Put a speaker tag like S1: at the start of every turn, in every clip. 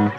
S1: And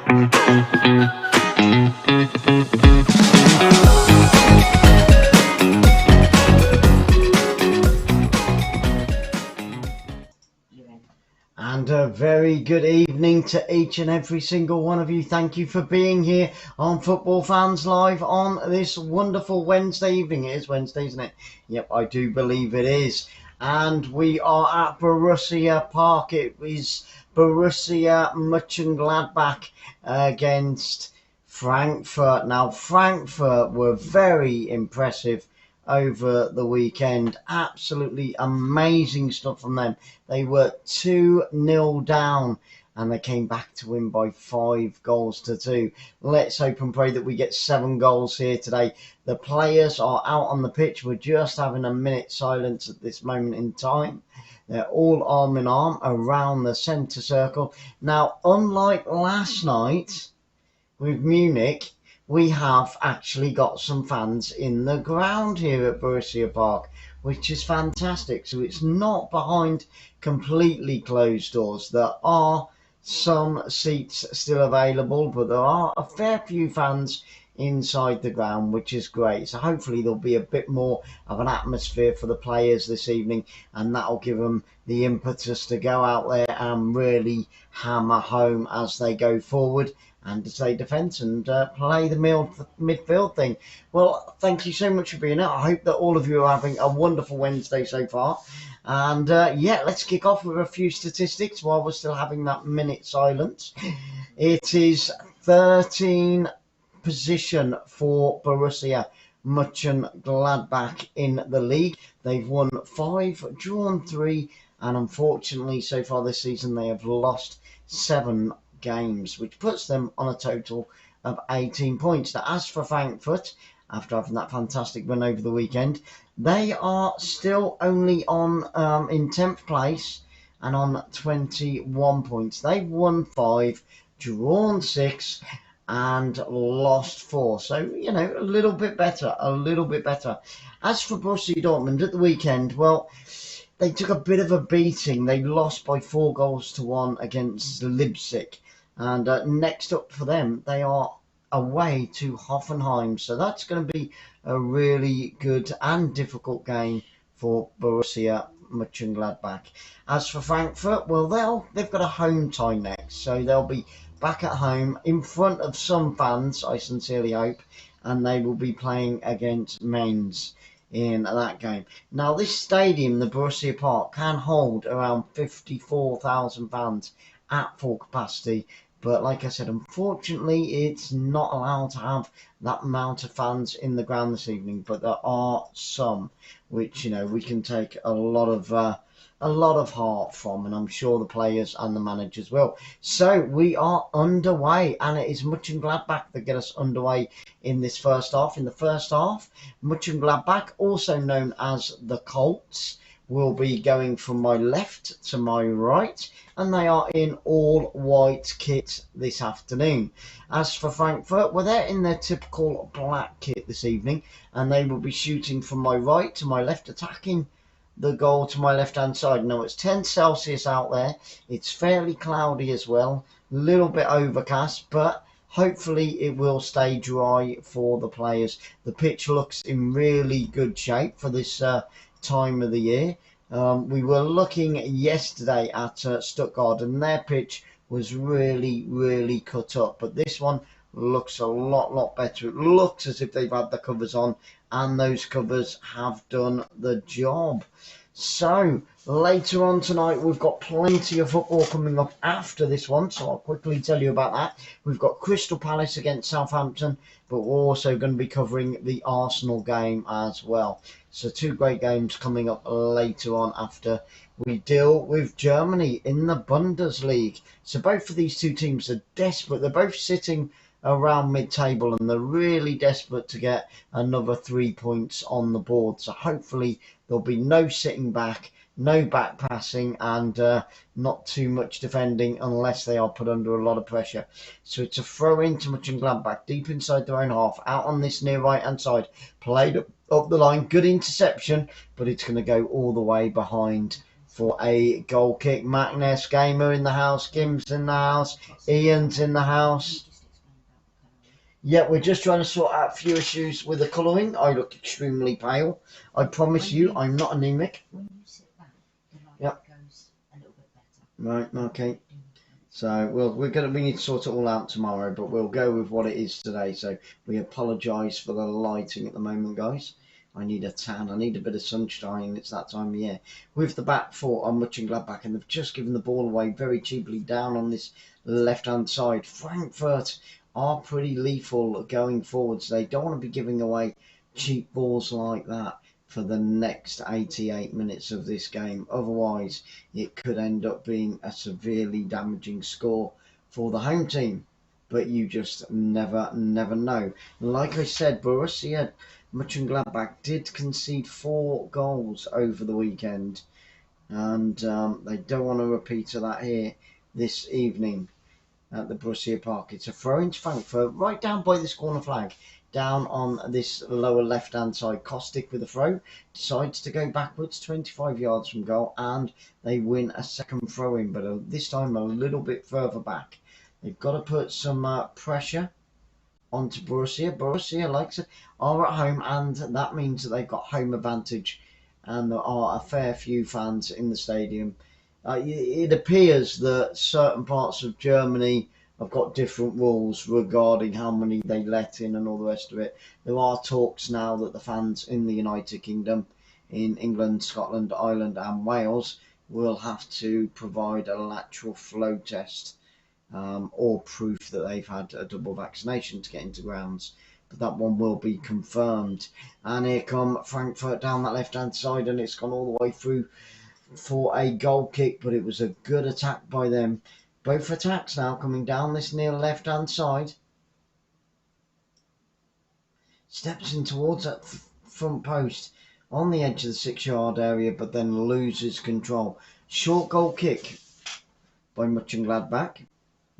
S1: a very good evening to each and every single one of you. Thank you for being here on Football Fans Live on this wonderful Wednesday evening. It is Wednesday, isn't it? Yep, I do believe it is. And we are at Borussia Park. It is Borussia Monchengladbach against Frankfurt. Now, Frankfurt were very impressive over the weekend. Absolutely amazing stuff from them. They were 2-0 down and they came back to win by 5-2. Let's hope and pray that we get 7 goals here today. The players are out on the pitch. We're just having a minute silence at this moment in time. They're all arm in arm around the centre circle. Now, unlike last night with Munich, we have actually got some fans in the ground here at Borussia Park, which is fantastic. So it's not behind completely closed doors. There are some seats still available, but there are a fair few fans inside the ground, which is great. So hopefully there'll be a bit more of an atmosphere for the players this evening, and that'll give them the impetus to go out there and really hammer home as they go forward and to play defence and play the midfield thing. Well, thank you so much for being here. I hope that all of you are having a wonderful Wednesday so far. And yeah, let's kick off with a few statistics while we're still having that minute silence. It is 13 position for Borussia Mönchengladbach in the league. They've won 5, drawn 3, and unfortunately so far this season they have lost 7 games, which puts them on a total of 18 points. Now, as for Frankfurt, after having that fantastic win over the weekend, they are still only on in 10th place and on 21 points. They've won 5, drawn 6, and lost 4. So, you know, a little bit better. As for Borussia Dortmund at the weekend, well, they took a bit of a beating. They lost by 4-1 against Leipzig. And next up for them, they are away to Hoffenheim. So that's going to be a really good and difficult game for Borussia Mönchengladbach. As for Frankfurt, well, they've got a home tie next. So they'll be back at home in front of some fans, I sincerely hope. And they will be playing against Mainz in that game. Now, this stadium, the Borussia Park, can hold around 54,000 fans at full capacity. But like I said, unfortunately, it's not allowed to have that amount of fans in the ground this evening. But there are some, which, you know, we can take a lot of heart from, and I'm sure the players and the managers will. So we are underway, and it is Mönchengladbach that get us underway in this first half. In the first half, Mönchengladbach, also known as the Colts, will be going from my left to my right, and they are in all white kit this afternoon. As for Frankfurt, well, they're in their typical black kit this evening, and they will be shooting from my right to my left, attacking the goal to my left hand side. Now, it's 10 Celsius out there. It's fairly cloudy as well, a little bit overcast, but hopefully it will stay dry for the players. The pitch looks in really good shape for this time of the year. We were looking yesterday at Stuttgart, and their pitch was really cut up, but this one looks a lot better. It looks as if they've had the covers on, and those covers have done the job. So later on tonight, we've got plenty of football coming up after this one, so I'll quickly tell you about that. We've got Crystal Palace against Southampton, but we're also going to be covering the Arsenal game as well. So 2 great games coming up later on after we deal with Germany in the Bundesliga. So both of these 2 teams are desperate. They're both sitting around mid-table, and they're really desperate to get another 3 points on the board. So hopefully there'll be no sitting back, no back passing, and not too much defending unless they are put under a lot of pressure. So it's a throw into Mönchengladbach deep inside their own half, out on this near right hand side, played up the line, good interception, but it's going to go all the way behind for a goal kick. Magnus Gamer in the house, Kim's in the house, Ian's in the house. Yeah, we're just trying to sort out a few issues with the colouring. I look extremely pale. I promise you, I'm not anemic.
S2: When you sit back, the light goes a little bit better.
S1: Right, okay. So we need to sort it all out tomorrow, but we'll go with what it is today. So we apologise for the lighting at the moment, guys. I need a tan. I need a bit of sunshine. It's that time of year. With the back four on Mönchengladbach, and they've just given the ball away very cheaply down on this left-hand side. Frankfurt are pretty lethal going forwards. They don't want to be giving away cheap balls like that for the next 88 minutes of this game. Otherwise, it could end up being a severely damaging score for the home team. But you just never know. Like I said, Borussia Monchengladbach did concede 4 goals over the weekend. And they don't want a repeat of that here this evening at the Borussia Park. It's a throw into Frankfurt, right down by this corner flag. Down on this lower left-hand side. Kostic with a throw, decides to go backwards 25 yards from goal, and they win a second throw-in, but this time a little bit further back. They've got to put some pressure onto Borussia. Borussia, like I said, are at home, and that means that they've got home advantage, and there are a fair few fans in the stadium. It appears that certain parts of Germany have got different rules regarding how many they let in and all the rest of it. There are talks now that the fans in the United Kingdom, in England, Scotland, Ireland and Wales, will have to provide a lateral flow test or proof that they've had a double vaccination to get into grounds. But that one will be confirmed. And here come Frankfurt down that left-hand side, and it's gone all the way through for a goal kick, but it was a good attack by them. Both attacks now coming down this near left-hand side. Steps in towards that front post on the edge of the 6-yard area, but then loses control. Short goal kick by Mönchengladbach.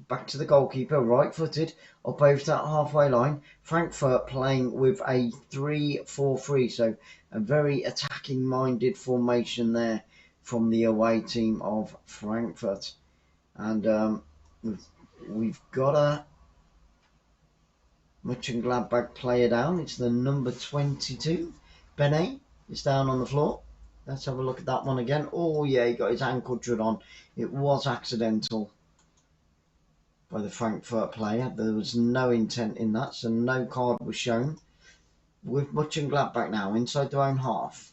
S1: Back to the goalkeeper, right-footed, up over that halfway line. Frankfurt playing with a 3-4-3, so a very attacking-minded formation there from the away team of Frankfurt. And we've got a Mönchengladbach player down. It's the number 22. Benet is down on the floor. Let's have a look at that one again. Oh yeah, he got his ankle drilled on. It was accidental by the Frankfurt player. There was no intent in that, so no card was shown. With Mönchengladbach now inside their own half.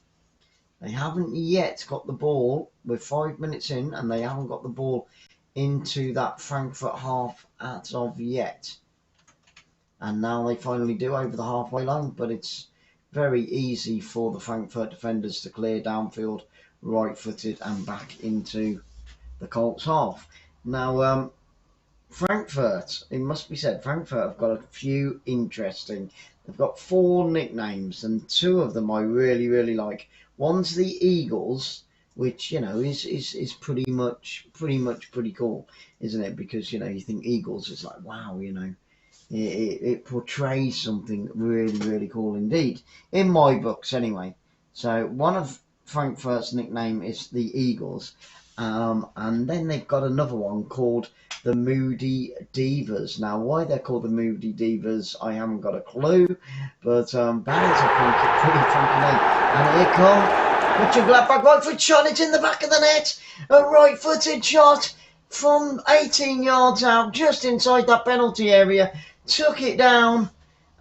S1: They haven't yet got the ball. We're 5 minutes in, and they haven't got the ball into that Frankfurt half as of yet. And now they finally do over the halfway line, but it's very easy for the Frankfurt defenders to clear downfield, right-footed and back into the Colts half. Now, Frankfurt, it must be said, Frankfurt have got a few interesting. They've got 4 nicknames, and 2 of them I really like. One's the Eagles, which, you know, is pretty much pretty cool, isn't it? Because, you know, you think Eagles is like, wow, you know, it portrays something really cool indeed, in my books anyway. So one of Frankfurt's nickname is the Eagles, and then they've got another one called the Moody Divas. Now, why they're called the Moody Divas, I haven't got a clue, but that is a pretty funky name. And here come Mönchengladbach, right-foot shot, it's in the back of the net. A right-footed shot from 18 yards out, just inside that penalty area. Took it down,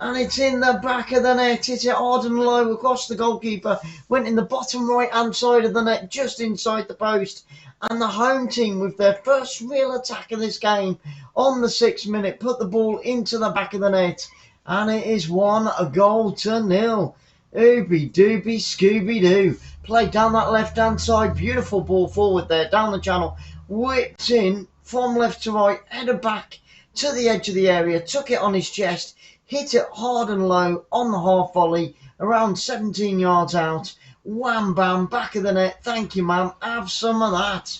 S1: and it's in the back of the net. Hit it hard and low across the goalkeeper. Went in the bottom right-hand side of the net, just inside the post. And the home team, with their first real attack of this game, on the 6th minute, put the ball into the back of the net. And it is 1-0. Ooby dooby Scooby Doo. Played down that left hand side. Beautiful ball forward there down the channel. Whipped in from left to right. Headed back to the edge of the area. Took it on his chest. Hit it hard and low on the half volley. Around 17 yards out. Wham bam. Back of the net. Thank you, ma'am. Have some of that.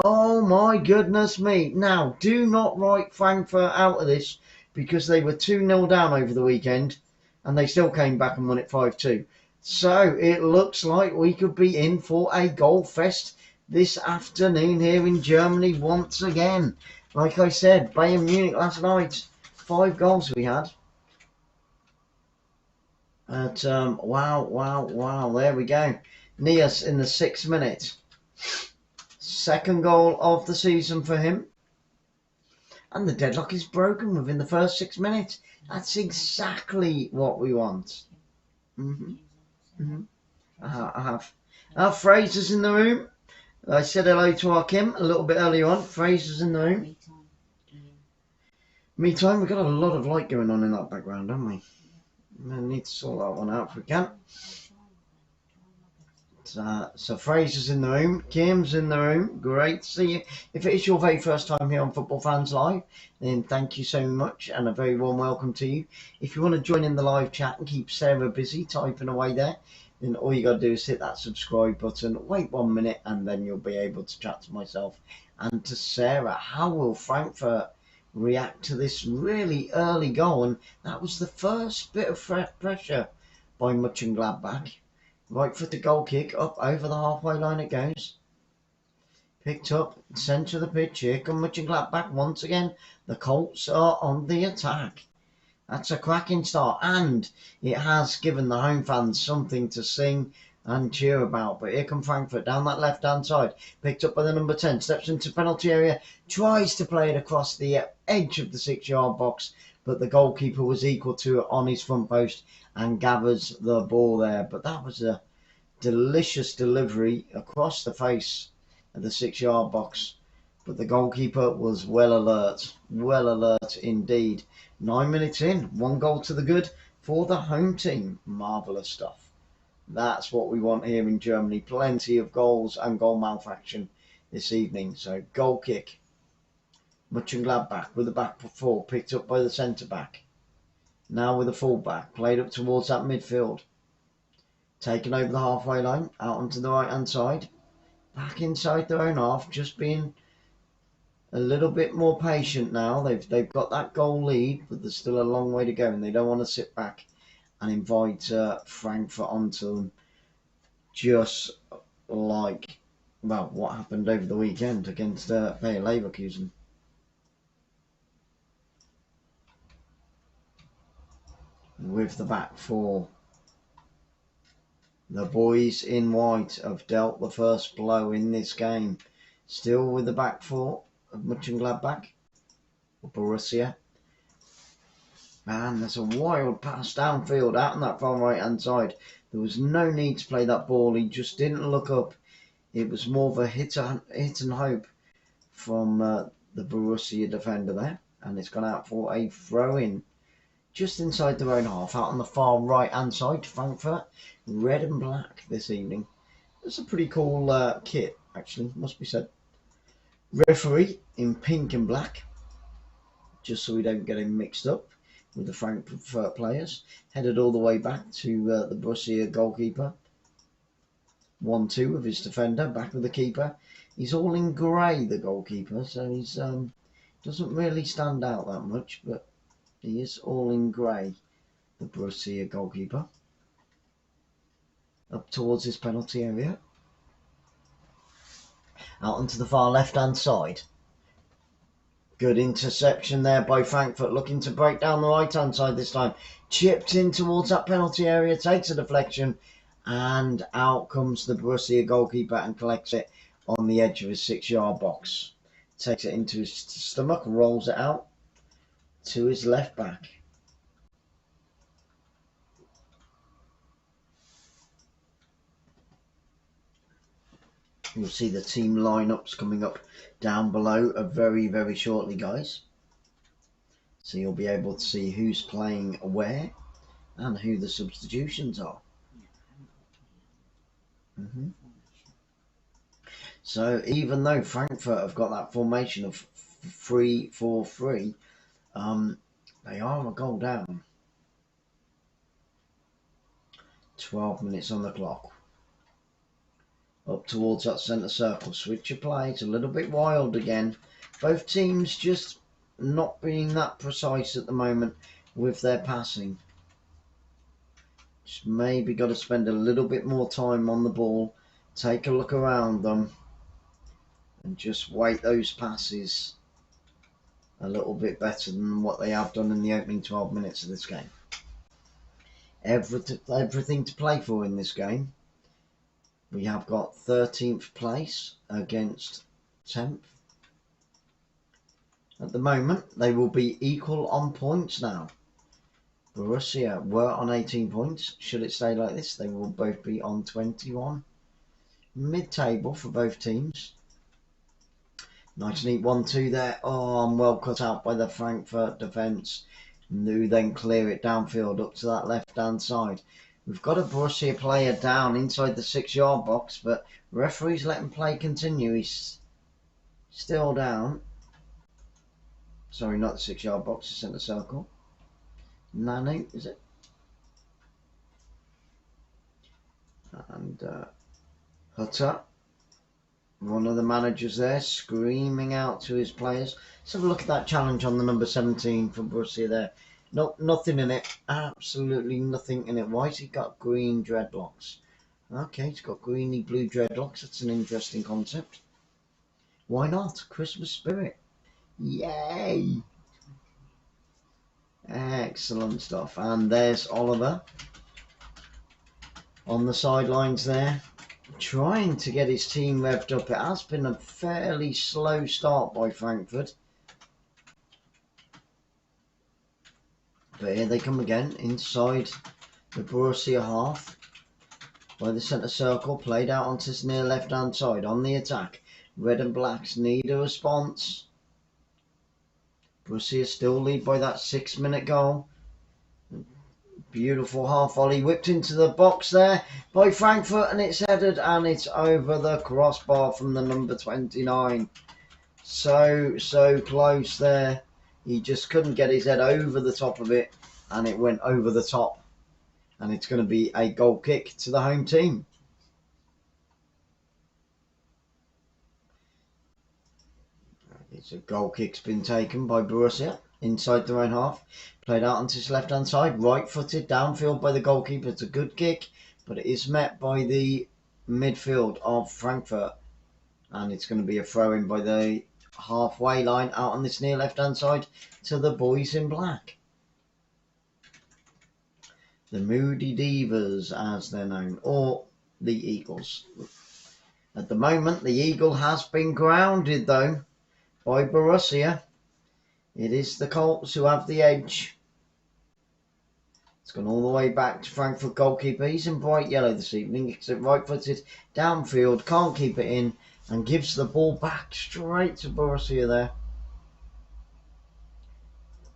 S1: Oh my goodness me. Now, do not write Frankfurt out of this, because they were 2-0 down over the weekend. And they still came back and won it 5-2. So it looks like we could be in for a goal fest this afternoon here in Germany once again. Like I said, Bayern Munich last night, 5 goals we had. But wow, there we go. Nias in the 6th minute. 2nd goal of the season for him. And the deadlock is broken within the first 6 minutes. That's exactly what we want. I have. Fraser's in the room. I said hello to our Kim a little bit earlier on. Fraser's in the room. Me time. We've got a lot of light going on in that background, don't we? I need to sort that one out if we can. So Fraser's in the room, Kim's in the room. Great to see you. If it is your very first time here on Football Fans Live, then thank you so much and a very warm welcome to you. If you want to join in the live chat and keep Sarah busy typing away there, then all you got to do is hit that subscribe button, wait 1 minute, and then you'll be able to chat to myself and to Sarah. How will Frankfurt react to this really early goal? And that was the first bit of pressure by Mönchengladbach. Right foot to goal kick, up over the halfway line it goes. Picked up, centre of the pitch, here come Mönchengladbach once again. The Colts are on the attack. That's a cracking start, and it has given the home fans something to sing and cheer about. But here come Frankfurt down that left-hand side. Picked up by the number 10, steps into penalty area, tries to play it across the edge of the 6-yard box, but the goalkeeper was equal to it on his front post and gathers the ball there. But that was a delicious delivery across the face of the 6-yard box. But the goalkeeper was well alert indeed. 9 minutes in, 1 goal to the good for the home team. Marvellous stuff. That's what we want here in Germany. Plenty of goals and goal malfaction this evening. So goal kick. Mönchengladbach with the back 4, picked up by the centre back. Now with the full back, played up towards that midfield. Taken over the halfway line, out onto the right hand side. Back inside their own half, just being a little bit more patient now. They've got that goal lead, but there's still a long way to go, and they don't want to sit back and invite Frankfurt onto them, just like, well, what happened over the weekend against Bayer Leverkusen. With the back 4. The boys in white have dealt the first blow in this game. Still with the back 4 of Mönchengladbach, Borussia. Man, there's a wild pass downfield out on that far right hand side. There was no need to play that ball. He just didn't look up. It was more of a hit and hope from the Borussia defender there. And it's gone out for a throw-in just inside their own half, out on the far right hand side. Frankfurt, red and black this evening. That's a pretty cool kit, actually, must be said. Referee in pink and black, just so we don't get him mixed up with the Frankfurt players. Headed all the way back to the Borussia goalkeeper. 1-2 with his defender, back with the keeper. He's all in grey, the goalkeeper, so he's doesn't really stand out that much, but he is all in grey, the Borussia goalkeeper. Up towards his penalty area. Out onto the far left-hand side. Good interception there by Frankfurt, looking to break down the right-hand side this time. Chipped in towards that penalty area, takes a deflection, and out comes the Borussia goalkeeper and collects it on the edge of his 6-yard box. Takes it into his stomach, rolls it out to his left back. You'll see the team lineups coming up down below very, very shortly, guys. So you'll be able to see who's playing where and who the substitutions are. So even though Frankfurt have got that formation of 3-4-3, they are a goal down. 12 minutes on the clock. Up towards that centre circle. Switch of play. It's a little bit wild again. Both teams just not being that precise at the moment with their passing. Just maybe got to spend a little bit more time on the ball. Take a look around them. and just weight those passes a little bit better than what they have done in the opening 12 minutes of this game. Everything to play for in this game. We have got 13th place against 10th. At the moment, they will be equal on points now. Borussia were on 18 points. Should it stay like this, they will both be on 21. Mid-table for both teams. Nice neat 1-2 there. Oh, and well cut out by the Frankfurt defence. Who then clear it downfield up to that left-hand side. We've got a Borussia player down inside the 6-yard box, but referees let him play continue. He's still down. Sorry, not the 6-yard box, the centre circle. Nanu, is it? And Hutter, one of the managers there, screaming out to his players. Let's have a look at that challenge on the number 17 for Borussia there. Nothing in it. Absolutely nothing in it. Why has he got green dreadlocks? Okay, he's got greeny blue dreadlocks. That's an interesting concept. Why not? Christmas spirit. Yay! Excellent stuff. And there's Oliver on the sidelines there, trying to get his team revved up. It has been a fairly slow start by Frankfurt. But here they come again, inside the Borussia half, by the centre circle, played out onto this near left-hand side, on the attack. Red and Blacks need a response. Borussia still lead by that 6-minute goal. Beautiful half volley whipped into the box there by Frankfurt, and it's headed and it's over the crossbar from the number 29. So close there. He just couldn't get his head over the top of it, and it went over the top. And it's going to be a goal kick to the home team. It's a goal kick's been taken by Borussia inside their own half. Played out onto his left-hand side, right-footed, downfield by the goalkeeper. It's a good kick, but it is met by the midfield of Frankfurt. And it's going to be a throw-in by the halfway line out on this near left-hand side to the boys in black. The Moody Divas, as they're known, or the Eagles. At the moment, the Eagle has been grounded, though, by Borussia. It is the Colts who have the edge. It's gone all the way back to Frankfurt goalkeeper. He's in bright yellow this evening, except right-footed, downfield, can't keep it in, and gives the ball back straight to Borussia there.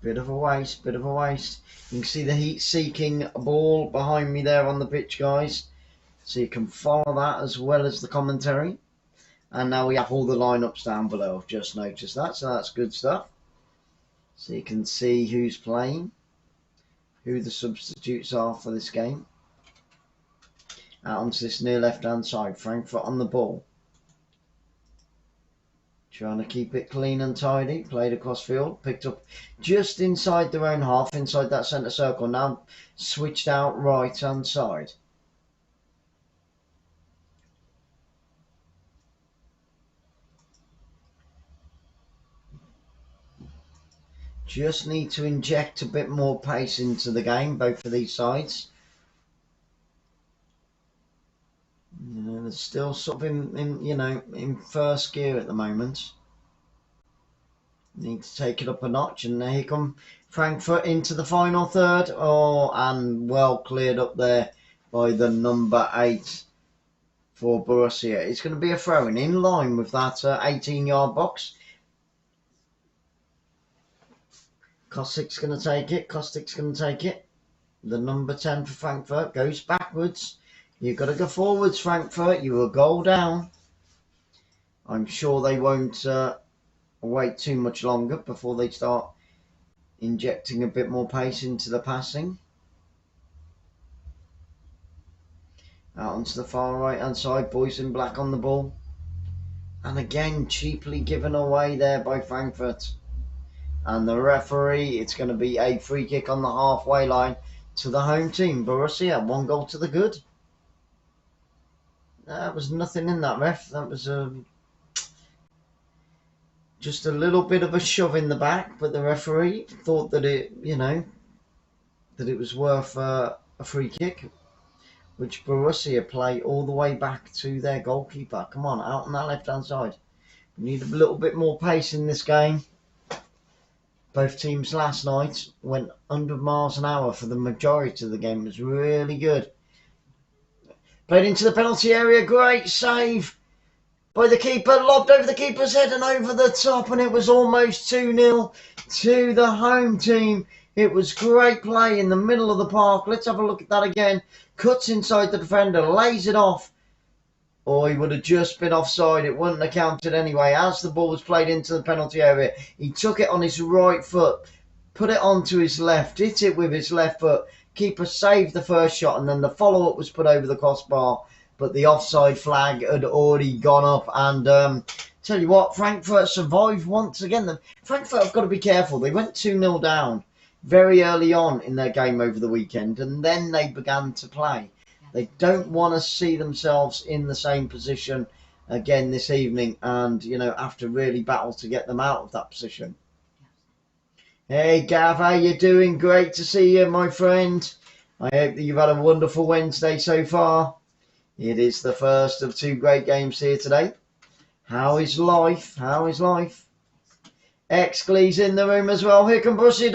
S1: Bit of a waste, bit of a waste. You can see the heat-seeking ball behind me there on the pitch, guys. So you can follow that as well as the commentary. And now we have all the lineups down below. I've just noticed that, so that's good stuff. So you can see who's playing, who the substitutes are for this game. Out onto this near left-hand side. Frankfurt on the ball. Trying to keep it clean and tidy. Played across field. Picked up just inside their own half, inside that centre circle. Now switched out right-hand side. Just need to inject a bit more pace into the game, both of these sides. They're still sort of in first gear at the moment. Need to take it up a notch, and here come Frankfurt into the final third. Oh, and well cleared up there by the number 8 for Borussia. It's going to be a throw-in in line with that 18-yard box. Kostic's going to take it. Kostic's going to take it. The number 10 for Frankfurt goes backwards. You've got to go forwards, Frankfurt. You will goal down. I'm sure they won't wait too much longer before they start injecting a bit more pace into the passing. Out onto the far right hand side. Boys in black on the ball. And again, cheaply given away there by Frankfurt. And the referee, it's going to be a free kick on the halfway line to the home team. Borussia, 1 goal to the good. There was nothing in that, ref. That was Just a little bit of a shove in the back, but the referee thought that it, that it was worth a free kick, which Borussia play all the way back to their goalkeeper. Come on, out on that left-hand side. We need a little bit more pace in this game. Both teams last night went 100 miles an hour for the majority of the game. It was really good. Played into the penalty area. Great save by the keeper. Lobbed over the keeper's head and over the top. And it was almost 2-0 to the home team. It was great play in the middle of the park. Let's have a look at that again. Cuts inside the defender. Lays it off. Or he would have just been offside. It wouldn't have counted anyway. As the ball was played into the penalty area, he took it on his right foot, put it onto his left, hit it with his left foot. Keeper saved the first shot, and then the follow-up was put over the crossbar. But the offside flag had already gone up. And tell you what, Frankfurt survived once again. Frankfurt have got to be careful. They went 2-0 down very early on in their game over the weekend, and then they began to play. They don't want to see themselves in the same position again this evening and, have to really battle to get them out of that position. Hey, Gav, how you doing? Great to see you, my friend. I hope that you've had a wonderful Wednesday so far. It is the first of 2 great games here today. How is life? How is life? Exglee's in the room as well. Here come Borussia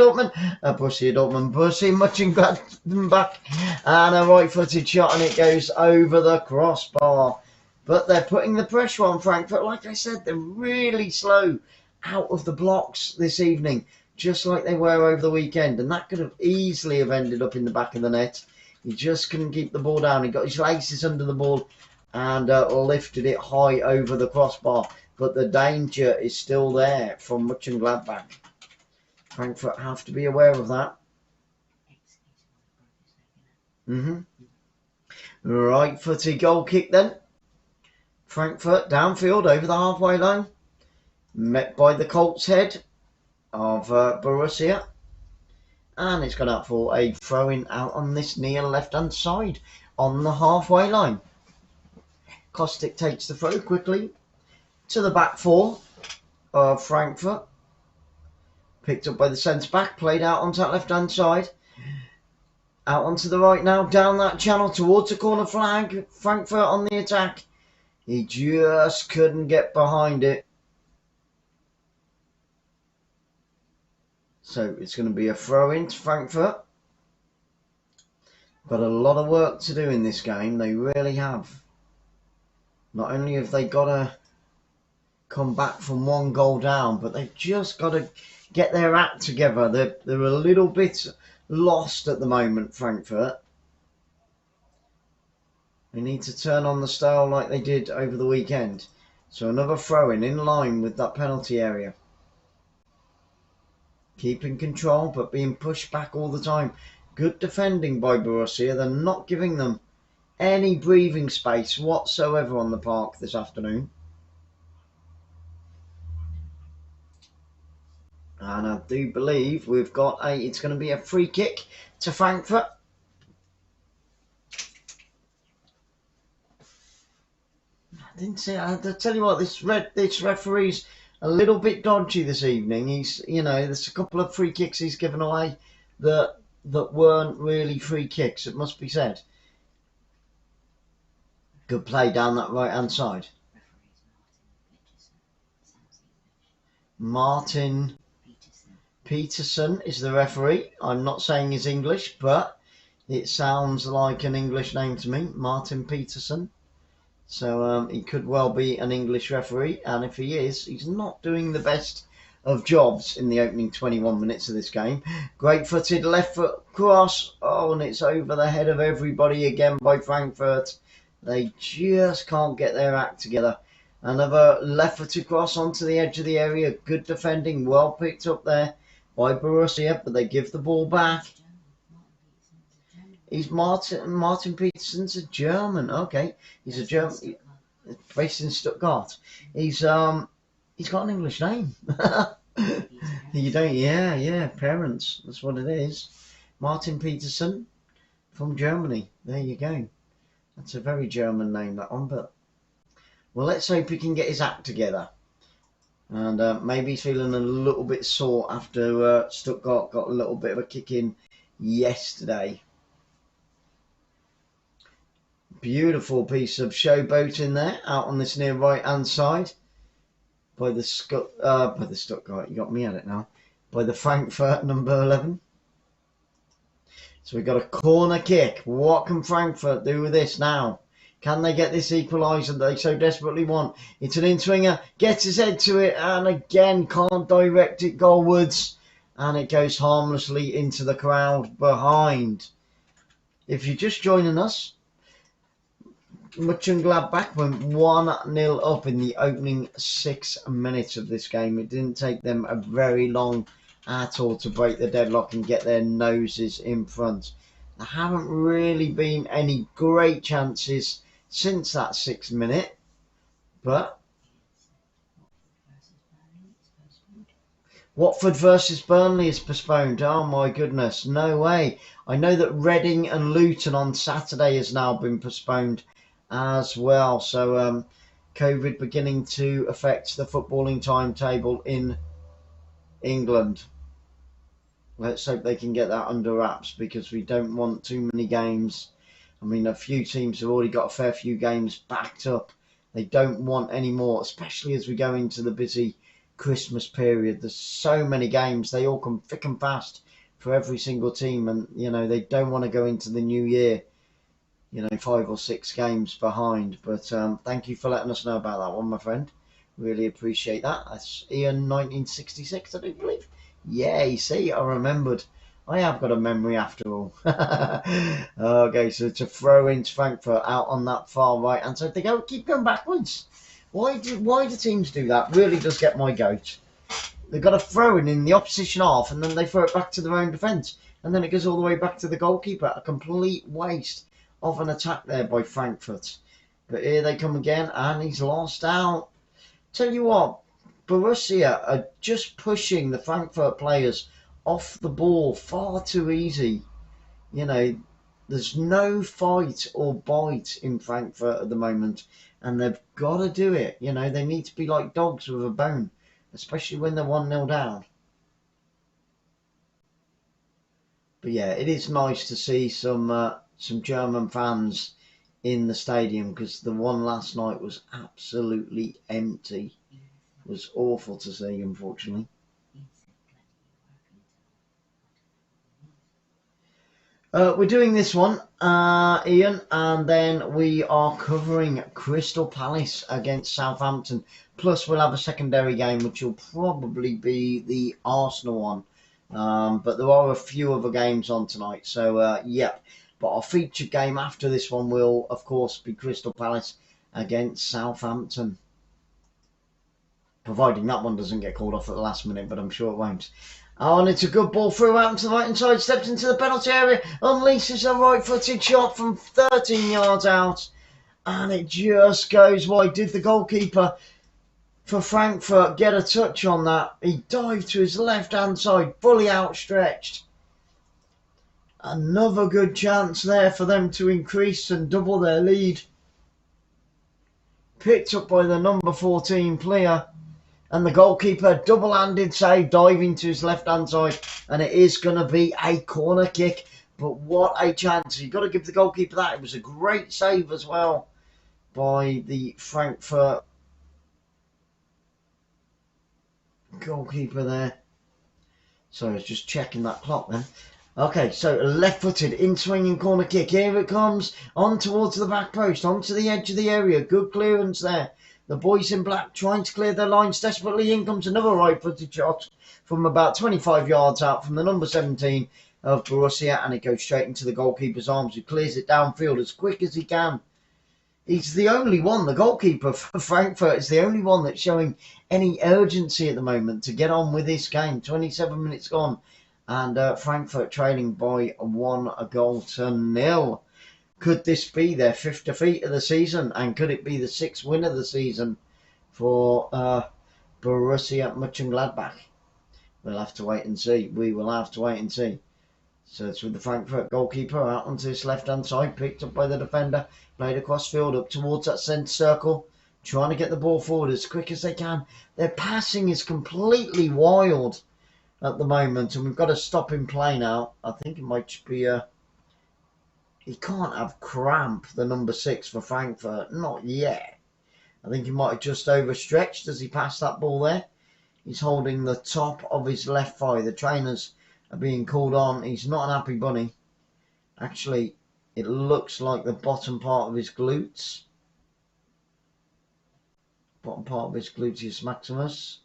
S1: Mönchengladbach, and a right-footed shot, and it goes over the crossbar. But they're putting the pressure on Frankfurt. Like I said, they're really slow out of the blocks this evening, just like they were over the weekend, and that could have easily have ended up in the back of the net. He just couldn't keep the ball down. He got his laces under the ball and lifted it high over the crossbar. But the danger is still there from Mönchengladbach. Frankfurt have to be aware of that. Right-footed goal kick then. Frankfurt downfield over the halfway line. Met by the Colts head of Borussia. And it's gone out for a throw-in out on this near left-hand side on the halfway line. Kostic takes the throw quickly to the back 4 of Frankfurt. Picked up by the centre-back, played out onto that left-hand side. Out onto the right now, down that channel towards the corner flag. Frankfurt on the attack. He just couldn't get behind it. So it's going to be a throw-in to Frankfurt. Got a lot of work to do in this game, they really have. Not only have they got to come back from 1 goal down, but they've just got to get their act together. They're a little bit lost at the moment, Frankfurt. They need to turn on the style like they did over the weekend. So another throw-in line with that penalty area. Keeping control, but being pushed back all the time. Good defending by Borussia. They're not giving them any breathing space whatsoever on the park this afternoon. And I do believe we've got it's going to be a free kick to Frankfurt. I didn't say, I'll tell you what, this referee's a little bit dodgy this evening. He's, there's a couple of free kicks he's given away that weren't really free kicks, it must be said. Good play down that right-hand side. Martin Peterson is the referee. I'm not saying he's English, but it sounds like an English name to me, Martin Peterson. So he could well be an English referee, and if he is, he's not doing the best of jobs in the opening 21 minutes of this game. Great footed left foot cross. Oh, and it's over the head of everybody again by Frankfurt. They just can't get their act together. Another left footed cross onto the edge of the area. Good defending, well picked up there by Borussia, but they give the ball back. He's Martin Peterson's a German. Okay, he's a German, based in Stuttgart. He's got an English name. You don't? Yeah. Parents. That's what it is. Martin Peterson from Germany. There you go. That's a very German name, that one. But well, let's hope he can get his act together. And maybe he's feeling a little bit sore after Stuttgart got a little bit of a kick in yesterday. Beautiful piece of showboating there out on this near right hand side by the Stuttgart. You got me at it now. By the Frankfurt number 11. So we've got a corner kick. What can Frankfurt do with this now? Can they get this equaliser that they so desperately want? It's an in-swinger, gets his head to it, and again can't direct it goalwards. And it goes harmlessly into the crowd behind. If you're just joining us, Mönchengladbach went 1-0 up in the opening 6 minutes of this game. It didn't take them a very long at all to break the deadlock and get their noses in front. There haven't really been any great chances since that 6th minute, but Watford versus Burnley is postponed. Oh my goodness, no way. I know that Reading and Luton on Saturday has now been postponed as well. So COVID beginning to affect the footballing timetable in England. Let's hope they can get that under wraps, because we don't want too many games. I mean, a few teams have already got a fair few games backed up. They don't want any more, especially as we go into the busy Christmas period. There's so many games. They all come thick and fast for every single team. And, you know, they don't want to go into the new year, 5 or 6 games behind. But thank you for letting us know about that one, my friend. Really appreciate that. That's Ian 1966, I do believe. Yeah, you see, I remembered. I have got a memory after all. Okay, so it's a throw into Frankfurt out on that far right, and so they keep going backwards. Why do teams do that? Really does get my goat. They've got a throw in the opposition half, and then they throw it back to their own defence, and then it goes all the way back to the goalkeeper. A complete waste of an attack there by Frankfurt. But here they come again, and he's lost out. Tell you what, Borussia are just pushing the Frankfurt players off the ball far too easy. There's no fight or bite in Frankfurt at the moment, and they've got to do it. They need to be like dogs with a bone, especially when they're 1-0 down. But yeah, it is nice to see some German fans in the stadium, because the one last night was absolutely empty. It was awful to see, unfortunately. We're doing this one, Ian, and then we are covering Crystal Palace against Southampton. Plus, we'll have a secondary game, which will probably be the Arsenal one. But there are a few other games on tonight. So, yeah. But our featured game after this one will, of course, be Crystal Palace against Southampton. Providing that one doesn't get called off at the last minute, but I'm sure it won't. Oh, and it's a good ball through out into the right hand side, steps into the penalty area, unleashes a right-footed shot from 13 yards out, and it just goes wide. Did the goalkeeper for Frankfurt get a touch on that? He dived to his left-hand side, fully outstretched. Another good chance there for them to increase and double their lead. Picked up by the number 14 player. And the goalkeeper, double-handed save, diving to his left-hand side. And it is going to be a corner kick. But what a chance. You've got to give the goalkeeper that. It was a great save as well by the Frankfurt goalkeeper there. So I was just checking that clock then. Okay, so a left-footed, in-swinging corner kick. Here it comes. On towards the back post. Onto the edge of the area. Good clearance there. The boys in black trying to clear their lines desperately. In comes another right-footed shot from about 25 yards out from the number 17 of Borussia, and it goes straight into the goalkeeper's arms, who clears it downfield as quick as he can. He's the only one, the goalkeeper for Frankfurt is the only one that's showing any urgency at the moment to get on with this game. 27 minutes gone, and Frankfurt trailing by 1-0. Could this be their 5th defeat of the season? And could it be the 6th win of the season for Borussia Monchengladbach? We'll have to wait and see. We will have to wait and see. So it's with the Frankfurt goalkeeper out onto his left-hand side, picked up by the defender, played across field up towards that centre circle. trying to get the ball forward as quick as they can. Their passing is completely wild at the moment, and we've got to stop him play now. I think it might be he can't have cramp, the number 6 for Frankfurt. Not yet. I think he might have just overstretched as he passed that ball there. He's holding the top of his left thigh. The trainers are being called on. He's not an happy bunny. Actually, it looks like the bottom part of his glutes. Bottom part of his gluteus maximus.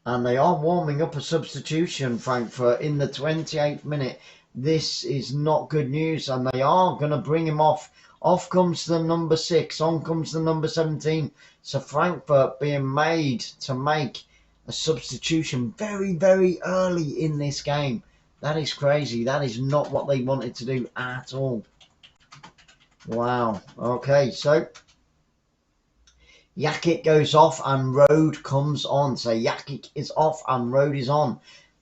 S1: And they are warming up a substitution, Frankfurt, in the 28th minute. This is not good news, and they are going to bring him off. Off comes the number 6, on comes the number 17. So Frankfurt being made to make a substitution very, very early in this game. That is crazy. That is not what they wanted to do at all. Wow. Okay, so Jakic goes off and Rode comes on. So Jakic is off and Rode is on.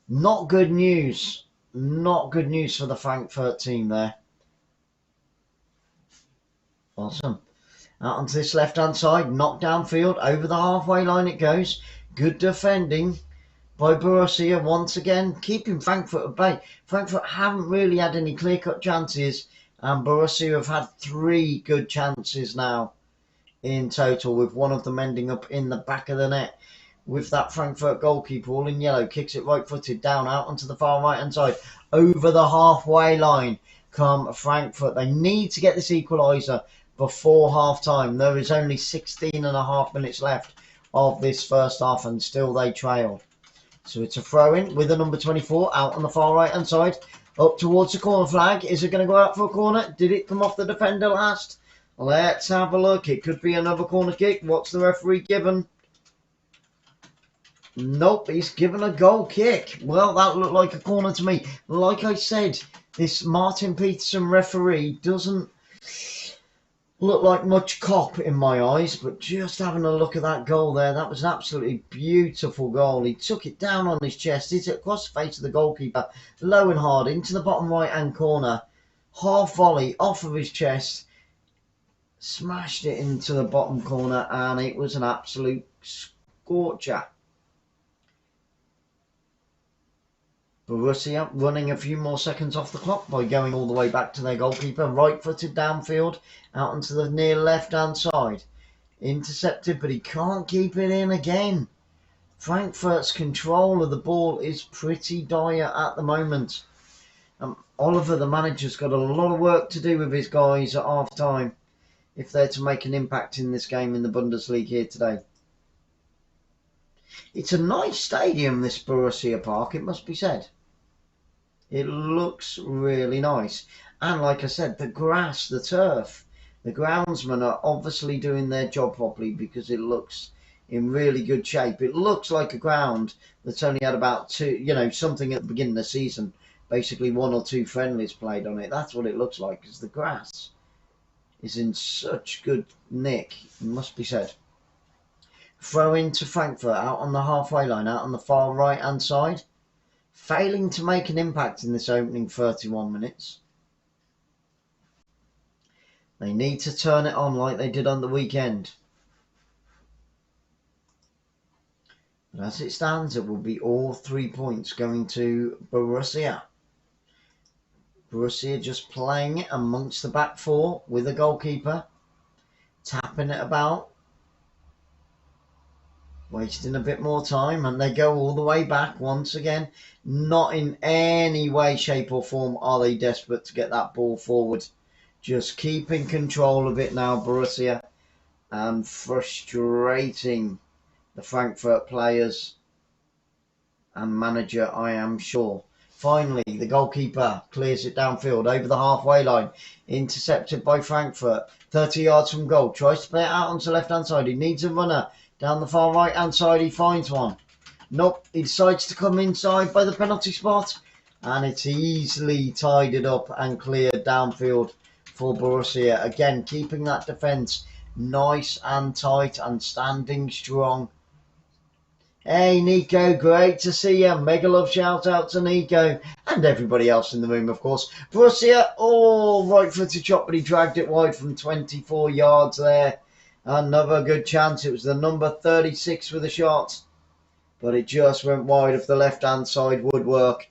S1: Not good news. Not good news for the Frankfurt team there. Awesome. Out onto this left-hand side. Knocked downfield. Over the halfway line it goes. Good defending by Borussia once again. Keeping Frankfurt at bay. Frankfurt haven't really had any clear-cut chances. And Borussia have had 3 good chances now in total, with one of them ending up in the back of the net. With that Frankfurt goalkeeper all in yellow, kicks it right-footed down out onto the far right-hand side. Over the halfway line come Frankfurt. They need to get this equaliser before half-time. There is only 16.5 minutes left of this first half, and still they trail. So it's a throw-in with the number 24 out on the far right-hand side. Up towards the corner flag. Is it going to go out for a corner? Did it come off the defender last? Let's have a look. It could be another corner kick. What's the referee given? Nope, he's given a goal kick. Well, that looked like a corner to me. Like I said, this Martin Peterson referee doesn't look like much cop in my eyes, but just having a look at that goal there, that was an absolutely beautiful goal. He took it down on his chest, hit it across the face of the goalkeeper, low and hard, into the bottom right-hand corner. Half volley off of his chest, smashed it into the bottom corner, and it was an absolute scorcher. Borussia running a few more seconds off the clock by going all the way back to their goalkeeper. Right-footed downfield out onto the near left-hand side. Intercepted, but he can't keep it in again. Frankfurt's control of the ball is pretty dire at the moment. Oliver, the manager's got a lot of work to do with his guys at half-time if they're to make an impact in this game in the Bundesliga here today. It's a nice stadium, this Borussia Park, it must be said. It looks really nice. And like I said, the grass, the turf, the groundsmen are obviously doing their job properly because it looks in really good shape. It looks like a ground that's only had about something at the beginning of the season. Basically 1 or 2 friendlies played on it. That's what it looks like, because the grass is in such good nick, it must be said. Throw into Frankfurt out on the halfway line, out on the far right hand side. Failing to make an impact in this opening 31 minutes. They need to turn it on like they did on the weekend. But as it stands, it will be all 3 points going to Borussia. Borussia just playing it amongst the back 4 with a goalkeeper. Tapping it about. Wasting a bit more time, and they go all the way back once again. Not in any way, shape or form are they desperate to get that ball forward. Just keeping control of it now, Borussia, and frustrating the Frankfurt players and manager, I am sure. Finally, the goalkeeper clears it downfield over the halfway line. Intercepted by Frankfurt. 30 yards from goal. Tries to play it out onto the left-hand side. He needs a runner. Down the far right-hand side, he finds one. Nope, he decides to come inside by the penalty spot. And it's easily tidied up and cleared downfield for Borussia. Again, keeping that defence nice and tight and standing strong. Hey, Nico, great to see you. Mega love shout out to Nico and everybody else in the room, of course. Borussia, right-footed shot, but he dragged it wide from 24 yards there. Another good chance. It was the number 36 with a shot, but it just went wide of the left-hand side woodwork.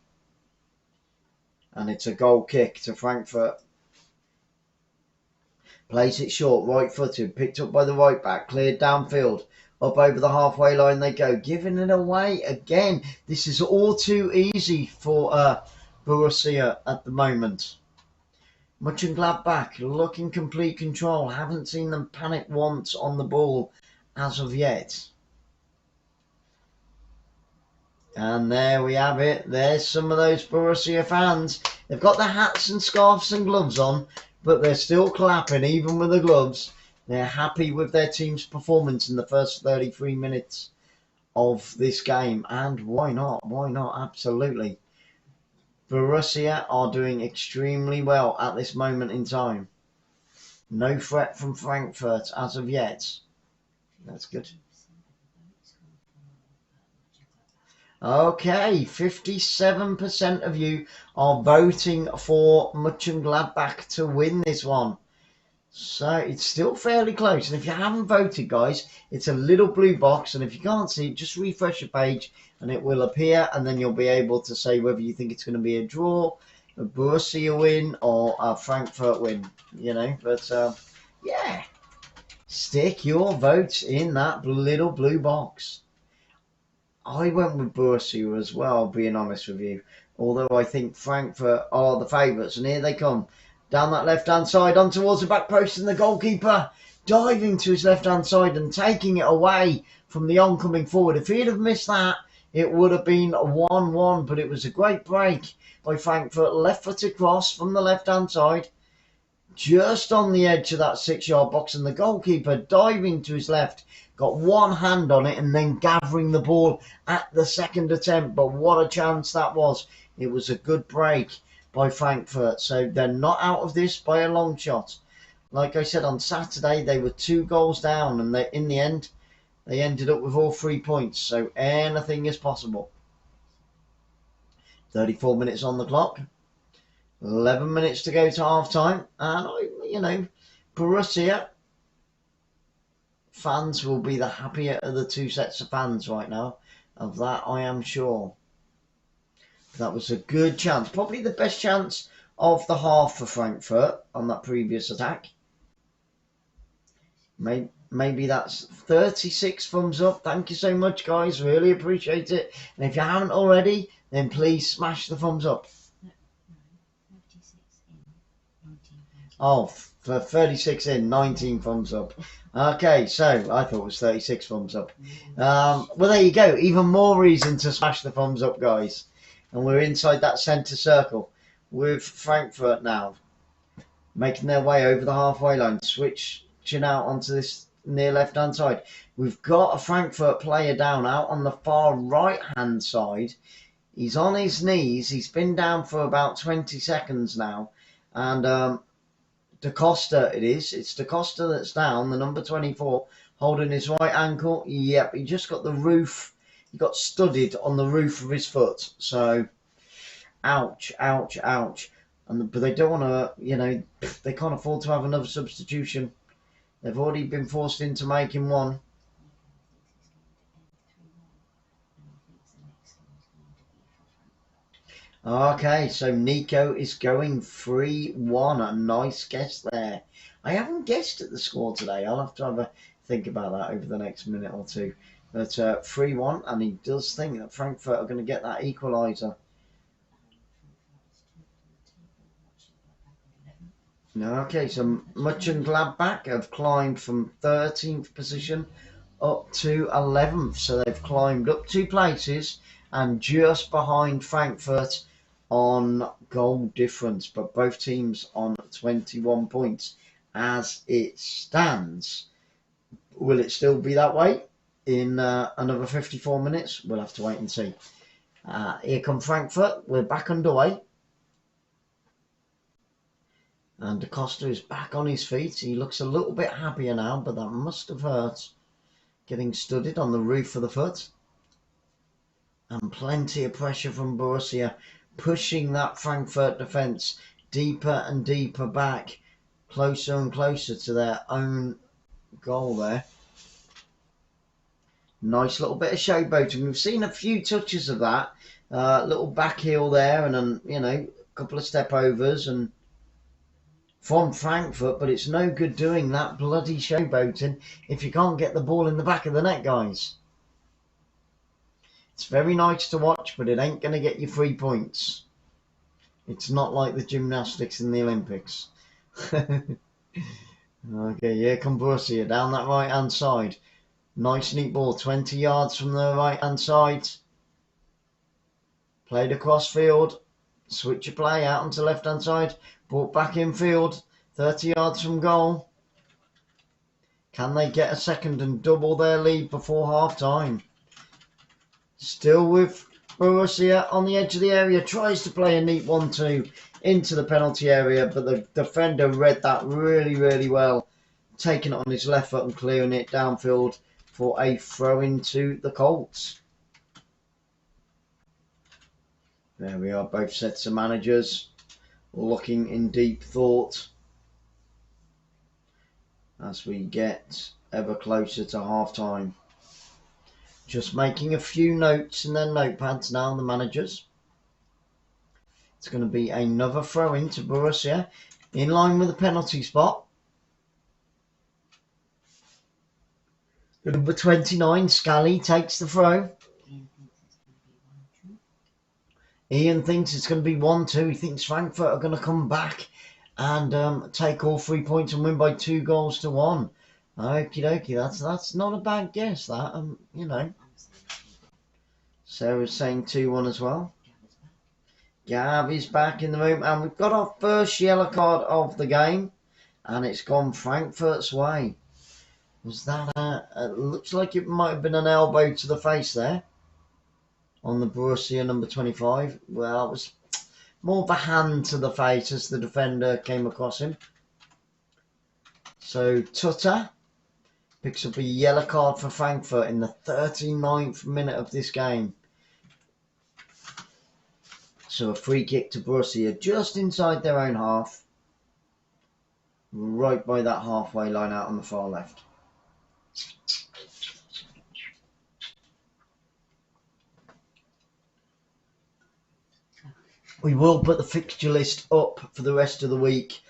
S1: And it's a goal kick to Frankfurt. Plays it short, right-footed, picked up by the right back, cleared downfield. Up over the halfway line they go, giving it away again. This is all too easy for Borussia at the moment. Mönchengladbach look in complete control. Haven't seen them panic once on the ball as of yet. And there we have it. There's some of those Borussia fans. They've got their hats and scarves and gloves on, but they're still clapping even with the gloves. They're happy with their team's performance in the first 33 minutes of this game. And why not? Why not? Absolutely. Borussia are doing extremely well at this moment in time. No threat from Frankfurt as of yet. That's good. Okay, 57% of you are voting for Mönchengladbach to win this one. So it's still fairly close. And if you haven't voted, guys, it's a little blue box. And if you can't see it, just refresh your page and it will appear. And then you'll be able to say whether you think it's going to be a draw, a Borussia win, or a Frankfurt win. You know, but yeah, stick your votes in that little blue box. I went with Borussia as well, being honest with you. Although I think Frankfurt are the favourites. And here they come. Down that left-hand side, on towards the back post, and the goalkeeper diving to his left-hand side and taking it away from the oncoming forward. If he'd have missed that, it would have been a 1-1, but it was a great break by Frankfurt. Left-footed cross from the left-hand side, just on the edge of that 6-yard box, and the goalkeeper diving to his left, got one hand on it and then gathering the ball at the second attempt. But what a chance that was. It was a good break by Frankfurt, so they're not out of this by a long shot. Like I said, on Saturday they were 2 goals down, and in the end they ended up with all 3 points, so anything is possible. 34 minutes on the clock, 11 minutes to go to half time, and you know, Borussia fans will be the happier of the 2 sets of fans right now. Of that I am sure. That was a good chance. Probably the best chance of the half for Frankfurt on that previous attack. Maybe that's 36 thumbs up. Thank you so much, guys. Really appreciate it. And if you haven't already, then please smash the thumbs up. Oh, for 36 in, 19 thumbs up. Okay, so I thought it was 36 thumbs up. Well, there you go. Even more reason to smash the thumbs up, guys. And we're inside that centre circle with Frankfurt now, making their way over the halfway line, switching out onto this near left-hand side. We've got a Frankfurt player down out on the far right-hand side. He's on his knees. He's been down for about 20 seconds now. And 𝓳𝓸𝓷𝓲𝓷𝓰 it is. It's 𝓳𝓸𝓷𝓲𝓷𝓲𝓷𝓰 the number 24, holding his right ankle. Yep, he just got the roof. He got studded on the roof of his foot. So, ouch, ouch, ouch. But they don't want to, you know, they can't afford to have another substitution. They've already been forced into making one. Okay, so Nico is going 3-1. A nice guess there. I haven't guessed at the score today. I'll have to have a think about that over the next minute or two. But 3-1, and he does think that Frankfurt are going to get that equalizer. Okay, so Mönchengladbach have climbed from 13th position up to 11th. So they've climbed up 2 places and just behind Frankfurt on goal difference. But both teams on 21 points as it stands. Will it still be that way in another 54 minutes? We'll have to wait and see. Here come Frankfurt. We're back underway. And 𝓳𝓸𝓷𝓲𝓷𝓰 is back on his feet. He looks a little bit happier now, but that must have hurt. Getting studded on the roof of the foot. And plenty of pressure from Borussia, pushing that Frankfurt defence deeper and deeper back, closer and closer to their own goal there. Nice little bit of showboating. We've seen a few touches of that. Little back heel there, and then, you know, a couple of step overs and from Frankfurt, but it's no good doing that bloody showboating if you can't get the ball in the back of the net, guys. It's very nice to watch, but it ain't going to get you 3 points. It's not like the gymnastics in the Olympics. Okay, here come Borussia down that right hand side. Nice neat ball, 20 yards from the right hand side. Played across field. Switch your play out onto left hand side. Brought back in field. 30 yards from goal. Can they get a second and double their lead before half time? Still with Borussia on the edge of the area. Tries to play a neat 1-2 into the penalty area, but the defender read that really, really well. Taking it on his left foot and clearing it downfield for a throw into the Colts. There we are, both sets of managers looking in deep thought as we get ever closer to half time. Just making a few notes in their notepads now, the managers. It's going to be another throw into Borussia in line with the penalty spot. Number 29, 𝓳𝓸𝓷𝓲𝓷𝓰 takes the throw. Ian thinks it's going to be 1-2. He thinks Frankfurt are going to come back and take all 3 points and win by 2-1. Okie dokie, that's not a bad guess, that, you know. Sarah's saying 2-1 as well. Gav is back in the room, and we've got our first yellow card of the game, and it's gone Frankfurt's way. Was that looks like it might have been an elbow to the face there on the Borussia number 25. Well, it was more of a hand to the face as the defender came across him. So 𝓳𝓸𝓷𝓲𝓷𝓰 picks up a yellow card for Frankfurt in the 39th minute of this game. So a free kick to Borussia just inside their own half, right by that halfway line out on the far left. We will put the fixture list up for the rest of the week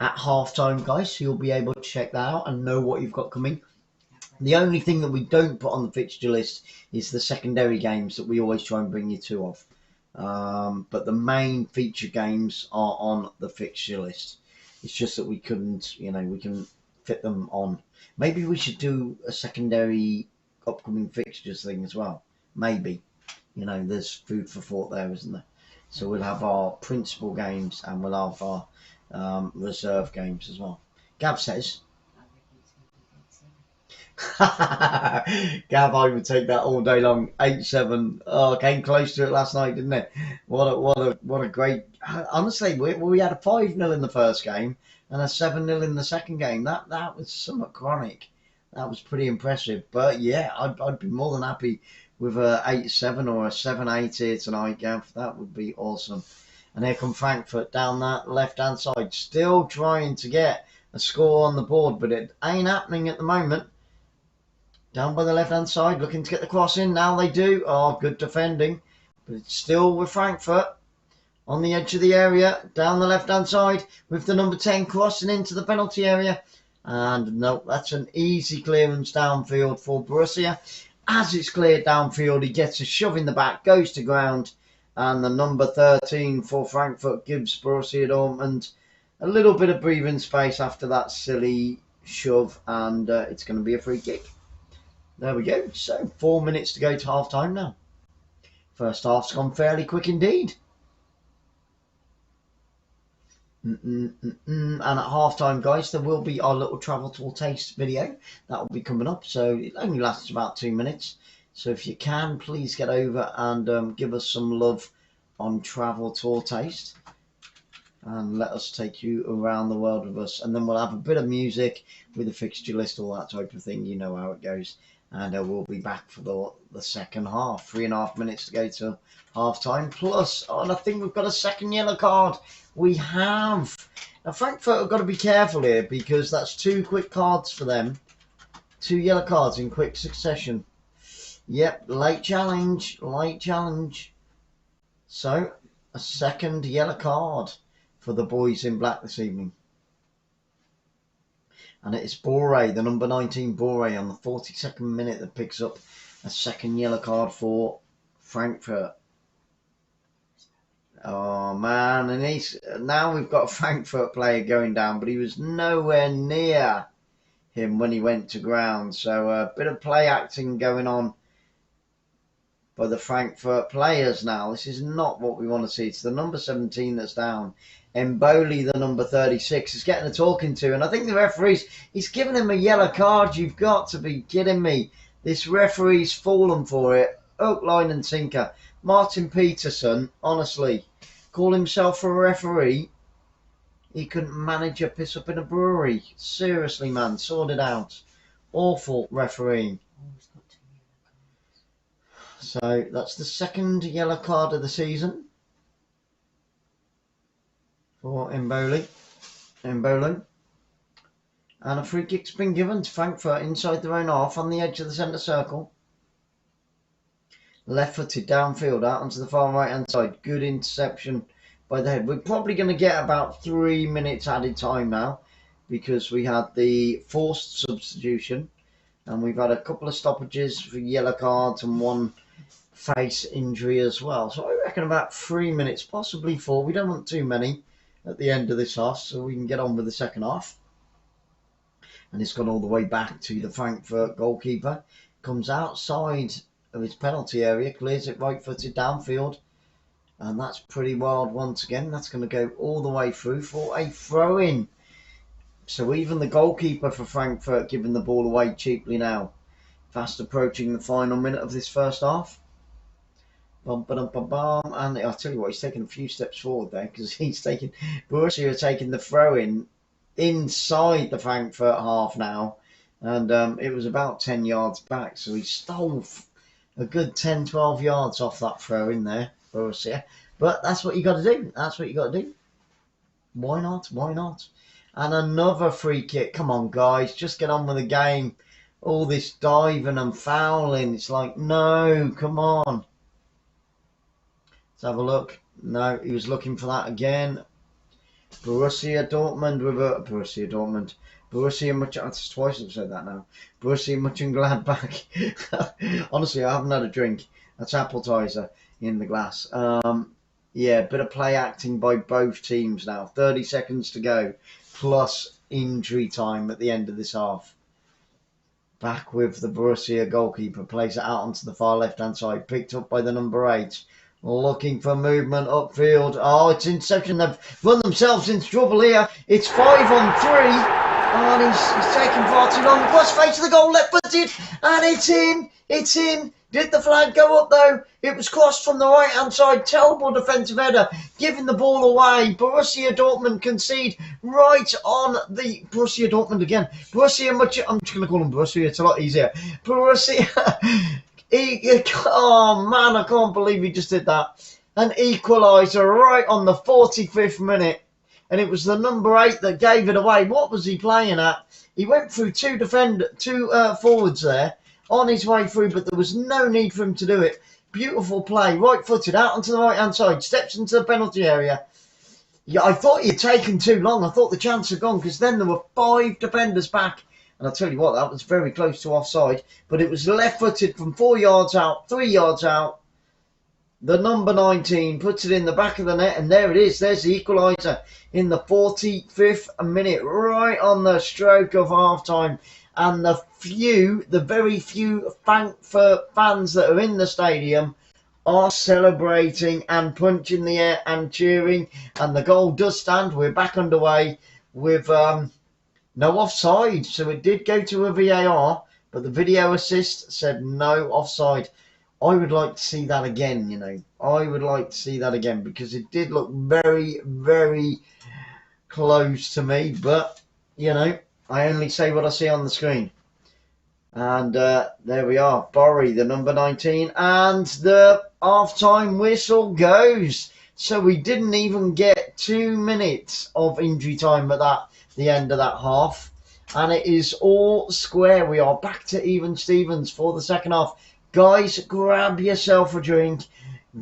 S1: at half time, guys, so you'll be able to check that out and know what you've got coming. The only thing that we don't put on the fixture list is the secondary games that we always try and bring you two of. But the main feature games are on the fixture list. It's just that we couldn't, you know, we can fit them on. Maybe we should do a secondary upcoming fixtures thing as well. Maybe. You know, there's food for thought there, isn't there? So we'll have our principal games and we'll have our reserve games as well. Gav says. Gav, I would take that all day long. 8-7. Oh, came close to it last night, didn't it? What a great. Honestly, we had a 5-0 in the first game and a 7-0 in the second game. That was somewhat chronic. That was pretty impressive. But yeah, I'd be more than happy with a 8-7 or a 7-8 here tonight, Gav. That would be awesome. And here come Frankfurt down that left-hand side, still trying to get a score on the board, but it ain't happening at the moment. Down by the left-hand side, looking to get the cross in. Now they do. Oh, good defending. But it's still with Frankfurt on the edge of the area, down the left-hand side, with the number 10 crossing into the penalty area. And no, that's an easy clearance downfield for Borussia. As it's cleared downfield, he gets a shove in the back, goes to ground, and the number 13 for Frankfurt gives Borussia Dortmund a little bit of breathing space after that silly shove, and it's going to be a free kick. There we go. So 4 minutes to go to half time now. First half's gone fairly quick indeed. And at half time, guys, there will be our little travel tour taste video that will be coming up. So it only lasts about 2 minutes. So if you can, please get over and give us some love on travel tour taste. And let us take you around the world with us. And then we'll have a bit of music with a fixture list, all that type of thing. You know how it goes. And we'll be back for the second half. 3.5 minutes to go to half time. Plus, and I think we've got a second yellow card. We have. Now, Frankfurt have got to be careful here because that's 2 quick cards for them 2 yellow cards in quick succession. Yep, late challenge, late challenge. So, a second yellow card for the boys in black this evening. And it is Boré, the number 19 Boré, on the 42nd minute that picks up a second yellow card for Frankfurt. Oh man, and now we've got a Frankfurt player going down, but he was nowhere near him when he went to ground. So a bit of play acting going on by the Frankfurt players now. This is not what we want to see. It's the number 17 that's down. Mboli, the number 36, is getting a talking to. And I think the referee's, he's given him a yellow card. You've got to be kidding me. This referee's fallen for it. Hook, line and sinker. Martin Peterson, honestly, call himself a referee. He couldn't manage a piss up in a brewery. Seriously, man, sort it out. Awful refereeing. So that's the second yellow card of the season for Mboli. And a free kick's been given to Frankfurt inside their own half on the edge of the centre circle. Left-footed downfield out onto the far right-hand side. Good interception by the head. We're probably going to get about 3 minutes added time now because we had the forced substitution and we've had a couple of stoppages for yellow cards and one face injury as well. So I reckon about 3 minutes, possibly 4. We don't want too many at the end of this half so we can get on with the second half. And it's gone all the way back to the Frankfurt goalkeeper. Comes outside of his penalty area, clears it right-footed downfield. And that's pretty wild once again. That's going to go all the way through for a throw-in. So even the goalkeeper for Frankfurt giving the ball away cheaply now. Fast approaching the final minute of this first half. Bum, ba-dum, bum, bum. And I'll tell you what, he's taken a few steps forward there because he's taken, Borussia are taking the throw-in inside the Frankfurt half now. And it was about 10 yards back. So he stole a good 10-12 yards off that throw-in there. Borussia. But that's what you got to do. That's what you got to do. Why not? Why not? And another free kick. Come on, guys. Just get on with the game. All this diving and fouling. It's like, no, come on. Let's have a look. No, he was looking for that again. Borussia Dortmund with a... Borussia Dortmund. Borussia Monchengladbach. Twice I've said that now. Borussia Monchengladbach. Honestly, I haven't had a drink. That's appetizer in the glass. Yeah, bit of play acting by both teams now. 30 seconds to go, plus injury time at the end of this half. Back with the Borussia goalkeeper. Plays it out onto the far left-hand side. Picked up by the number 8. Looking for movement upfield. Oh, it's interception. They've run themselves into trouble here. It's 5 on 3. Oh, and he's taking far too long. Cross face to the goal, left-footed. And it's in. It's in. Did the flag go up though? It was crossed from the right-hand side. Terrible defensive header. Giving the ball away. Borussia Dortmund concede right on the... Borussia Dortmund again. Borussia Monchengladbach. I'm just going to call them Borussia. It's a lot easier. Borussia... Oh man, I can't believe he just did that. An equaliser right on the 45th minute. And it was the number 8 that gave it away. What was he playing at? He went through two forwards there. On his way through, but there was no need for him to do it. Beautiful play, right-footed, out onto the right-hand side, steps into the penalty area. Yeah, I thought he had taken too long. I thought the chance had gone because then there were 5 defenders back. And I'll tell you what, that was very close to offside. But it was left-footed from 4 yards out, 3 yards out. The number 19 puts it in the back of the net, and there it is. There's the equaliser in the 45th minute, right on the stroke of half-time. And the very few Frankfurt fans that are in the stadium are celebrating and punching the air and cheering. And the goal does stand. We're back underway with no offside. So it did go to a VAR, but the video assist said no offside. I would like to see that again, you know. I would like to see that again because it did look very, very close to me. But, you know, I only say what I see on the screen. And there we are. Borry, the number 19. And the half-time whistle goes. So we didn't even get 2 minutes of injury time at the end of that half. and it is all square. We are back to even Stevens for the second half. Guys, grab yourself a drink,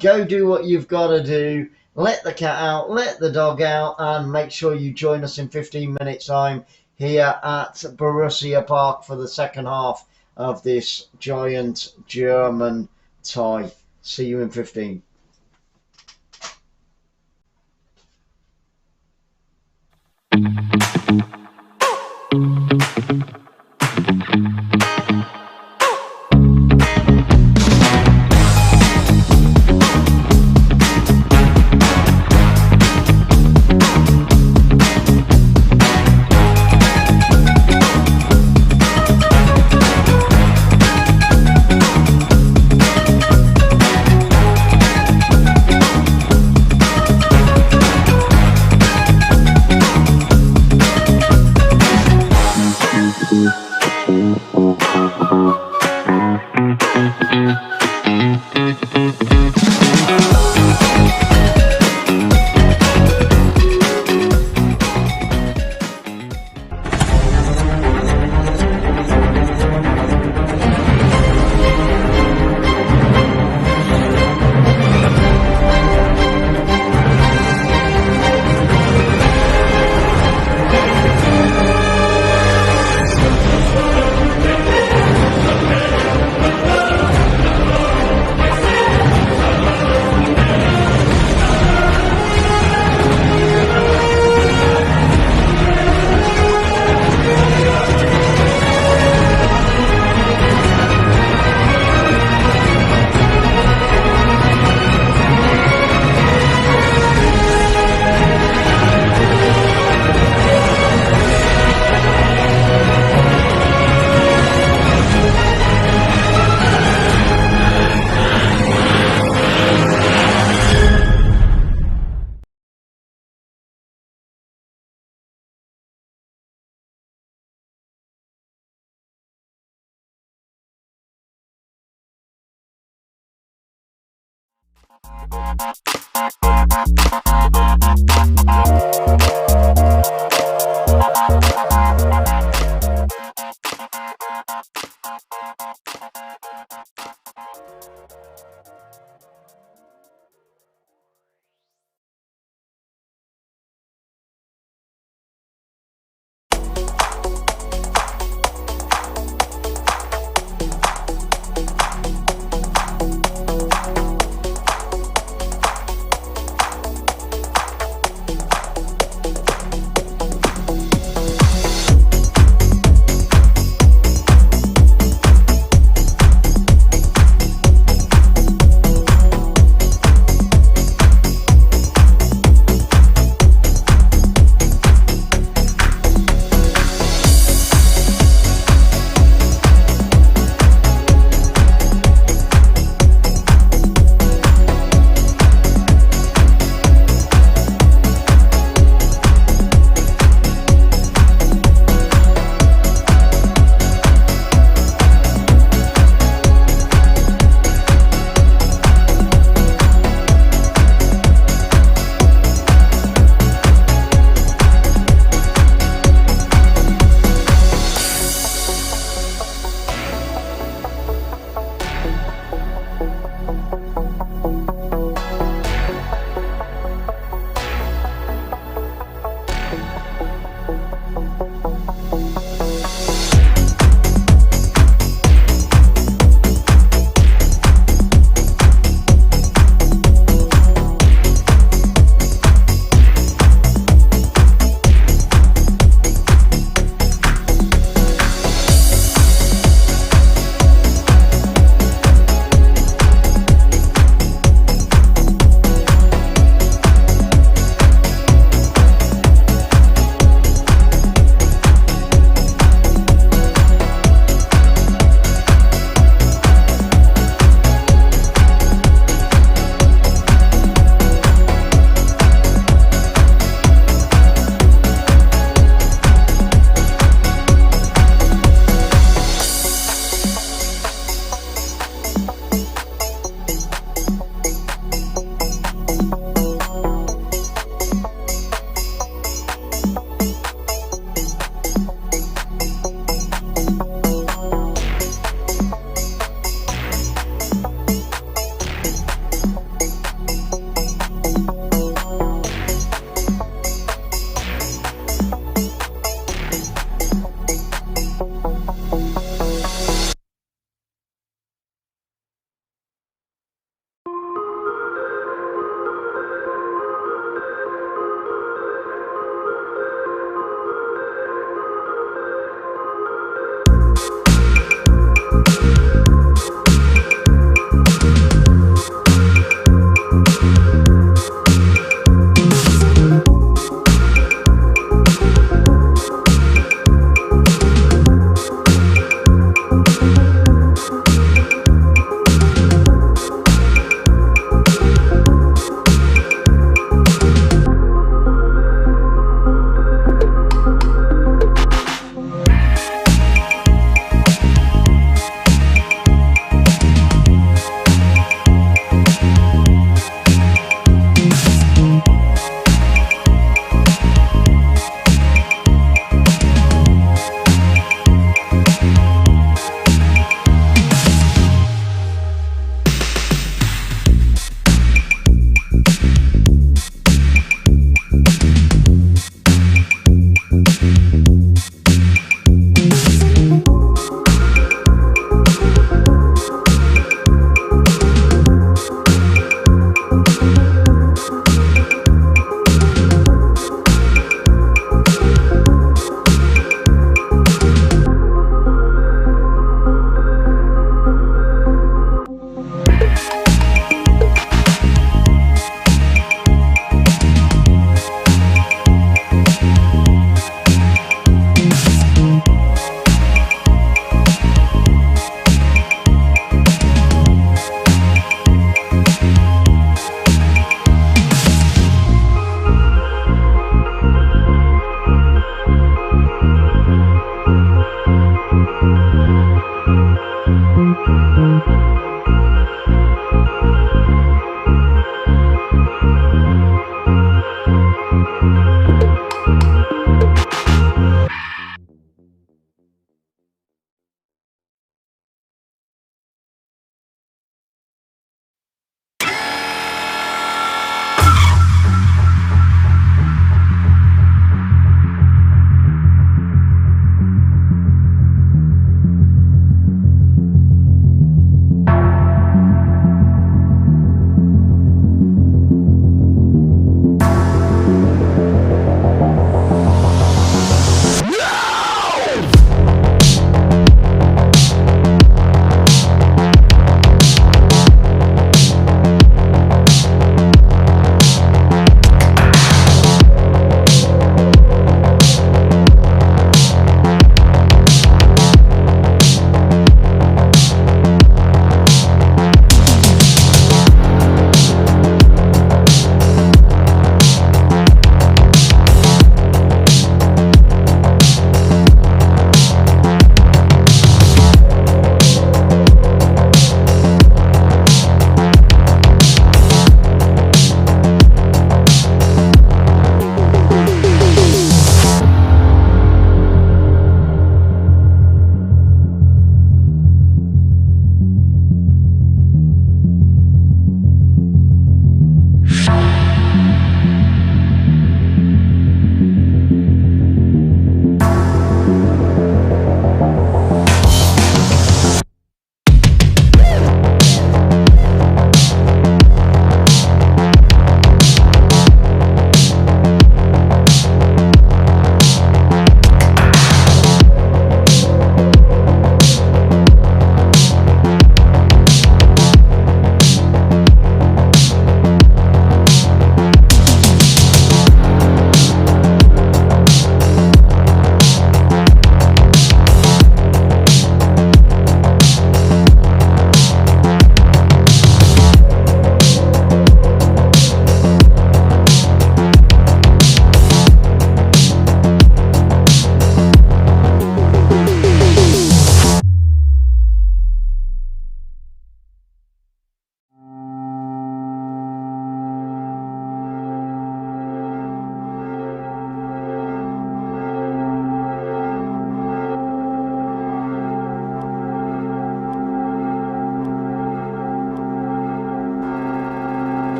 S1: go do what you've got to do, let the cat out, let the dog out, and make sure you join us in 15 minutes time here at Borussia Park for the second half of this giant German tie. See you in 15.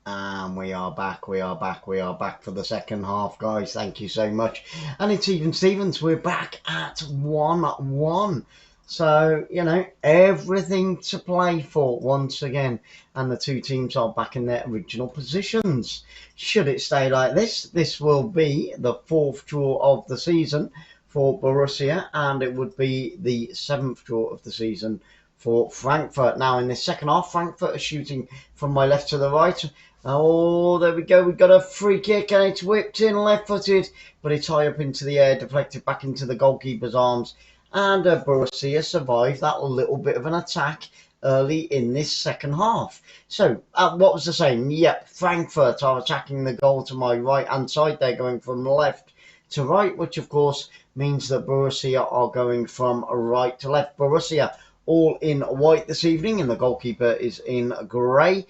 S1: And we are back for the second half, guys. Thank you so much. And it's even Stevens. We're back at 1-1. So, you know, everything to play for once again. And the two teams are back in their original positions. Should it stay like this, this will be the 4th draw of the season for Borussia. And it would be the 7th draw of the season for Frankfurt. Now, in this second half, Frankfurt are shooting from my left to the right. Oh, there we go. We've got a free kick and it's whipped in left-footed, but it's high up into the air, deflected back into the goalkeeper's arms. And Borussia survived that little bit of an attack early in this second half. So, what was the same? Yep, Frankfurt are attacking the goal to my right-hand side. They're going from left to right, which of course means that Borussia are going from right to left. Borussia all in white this evening, and the goalkeeper is in grey.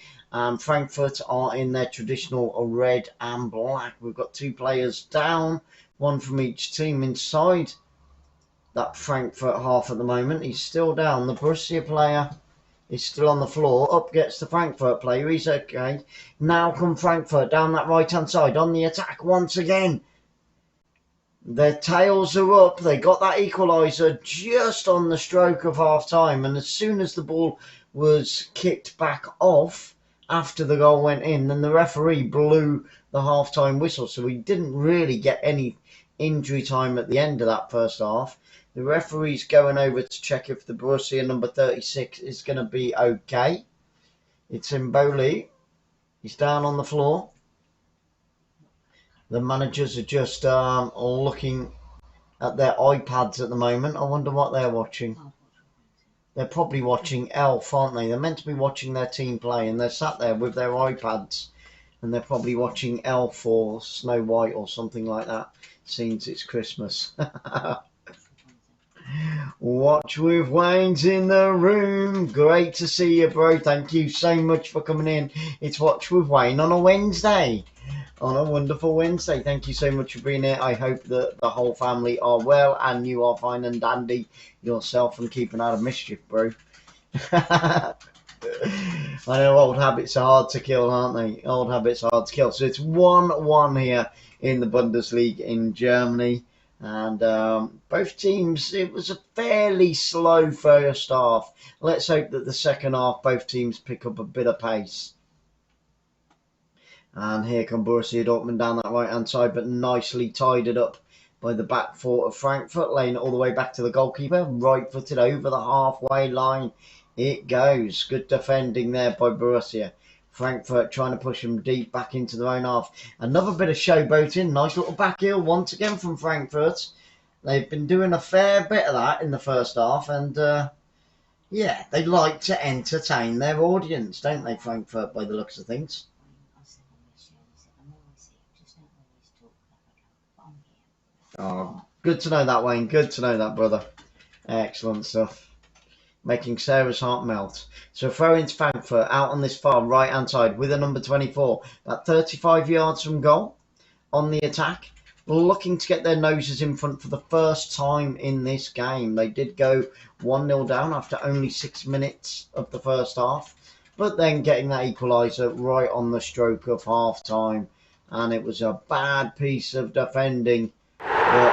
S1: Frankfurt are in their traditional red and black. We've got two players down, one from each team inside that Frankfurt half at the moment. He's still down. The Borussia player is still on the floor. Up gets the Frankfurt player. He's okay. Now come Frankfurt down that right-hand side on the attack once again. Their tails are up. They got that equalizer just on the stroke of half-time. And as soon as the ball was kicked back off after the goal went in, then the referee blew the half-time whistle. So we didn't really get any injury time at the end of that first half. The referee's going over to check if the Borussia number 36 is going to be okay. It's Mboli. He's down on the floor. The managers are just looking at their iPads at the moment. I wonder what they're watching. They're probably watching Elf, aren't they? They're meant to be watching their team play, and they're sat there with their iPads, and they're probably watching Elf or Snow White or something like that, since it's Christmas. Watch with Wayne's in the room. Great to see you, bro. Thank you so much for coming in. It's Watch with Wayne on a Wednesday. On a wonderful Wednesday. Thank you so much for being here. I hope that the whole family are well and you are fine and dandy yourself and keeping out of mischief, bro. I know old habits are hard to kill, aren't they? Old habits are hard to kill. So it's 1-1 here in the Bundesliga in Germany. And both teams, it was a fairly slow first half. Let's hope that the second half, both teams pick up a bit of pace. And here come Borussia Dortmund down that right-hand side, but nicely tied it up by the back four of Frankfurt, laying it all the way back to the goalkeeper. Right-footed over the halfway line. It goes. Good defending there by Borussia. Frankfurt trying to push them deep back into their own half. Another bit of showboating. Nice little back heel once again from Frankfurt. They've been doing a fair bit of that in the first half. And, yeah, they like to entertain their audience, don't they, Frankfurt, by the looks of things? Oh, good to know that, Wayne. Good to know that, brother. Excellent stuff. Making Sarah's heart melt. So throw into Frankfurt out on this far right hand side with a number 24. About 35 yards from goal on the attack. Looking to get their noses in front for the first time in this game. They did go 1-0 down after only 6 minutes of the first half. But then getting that equaliser right on the stroke of half time. And it was a bad piece of defending. But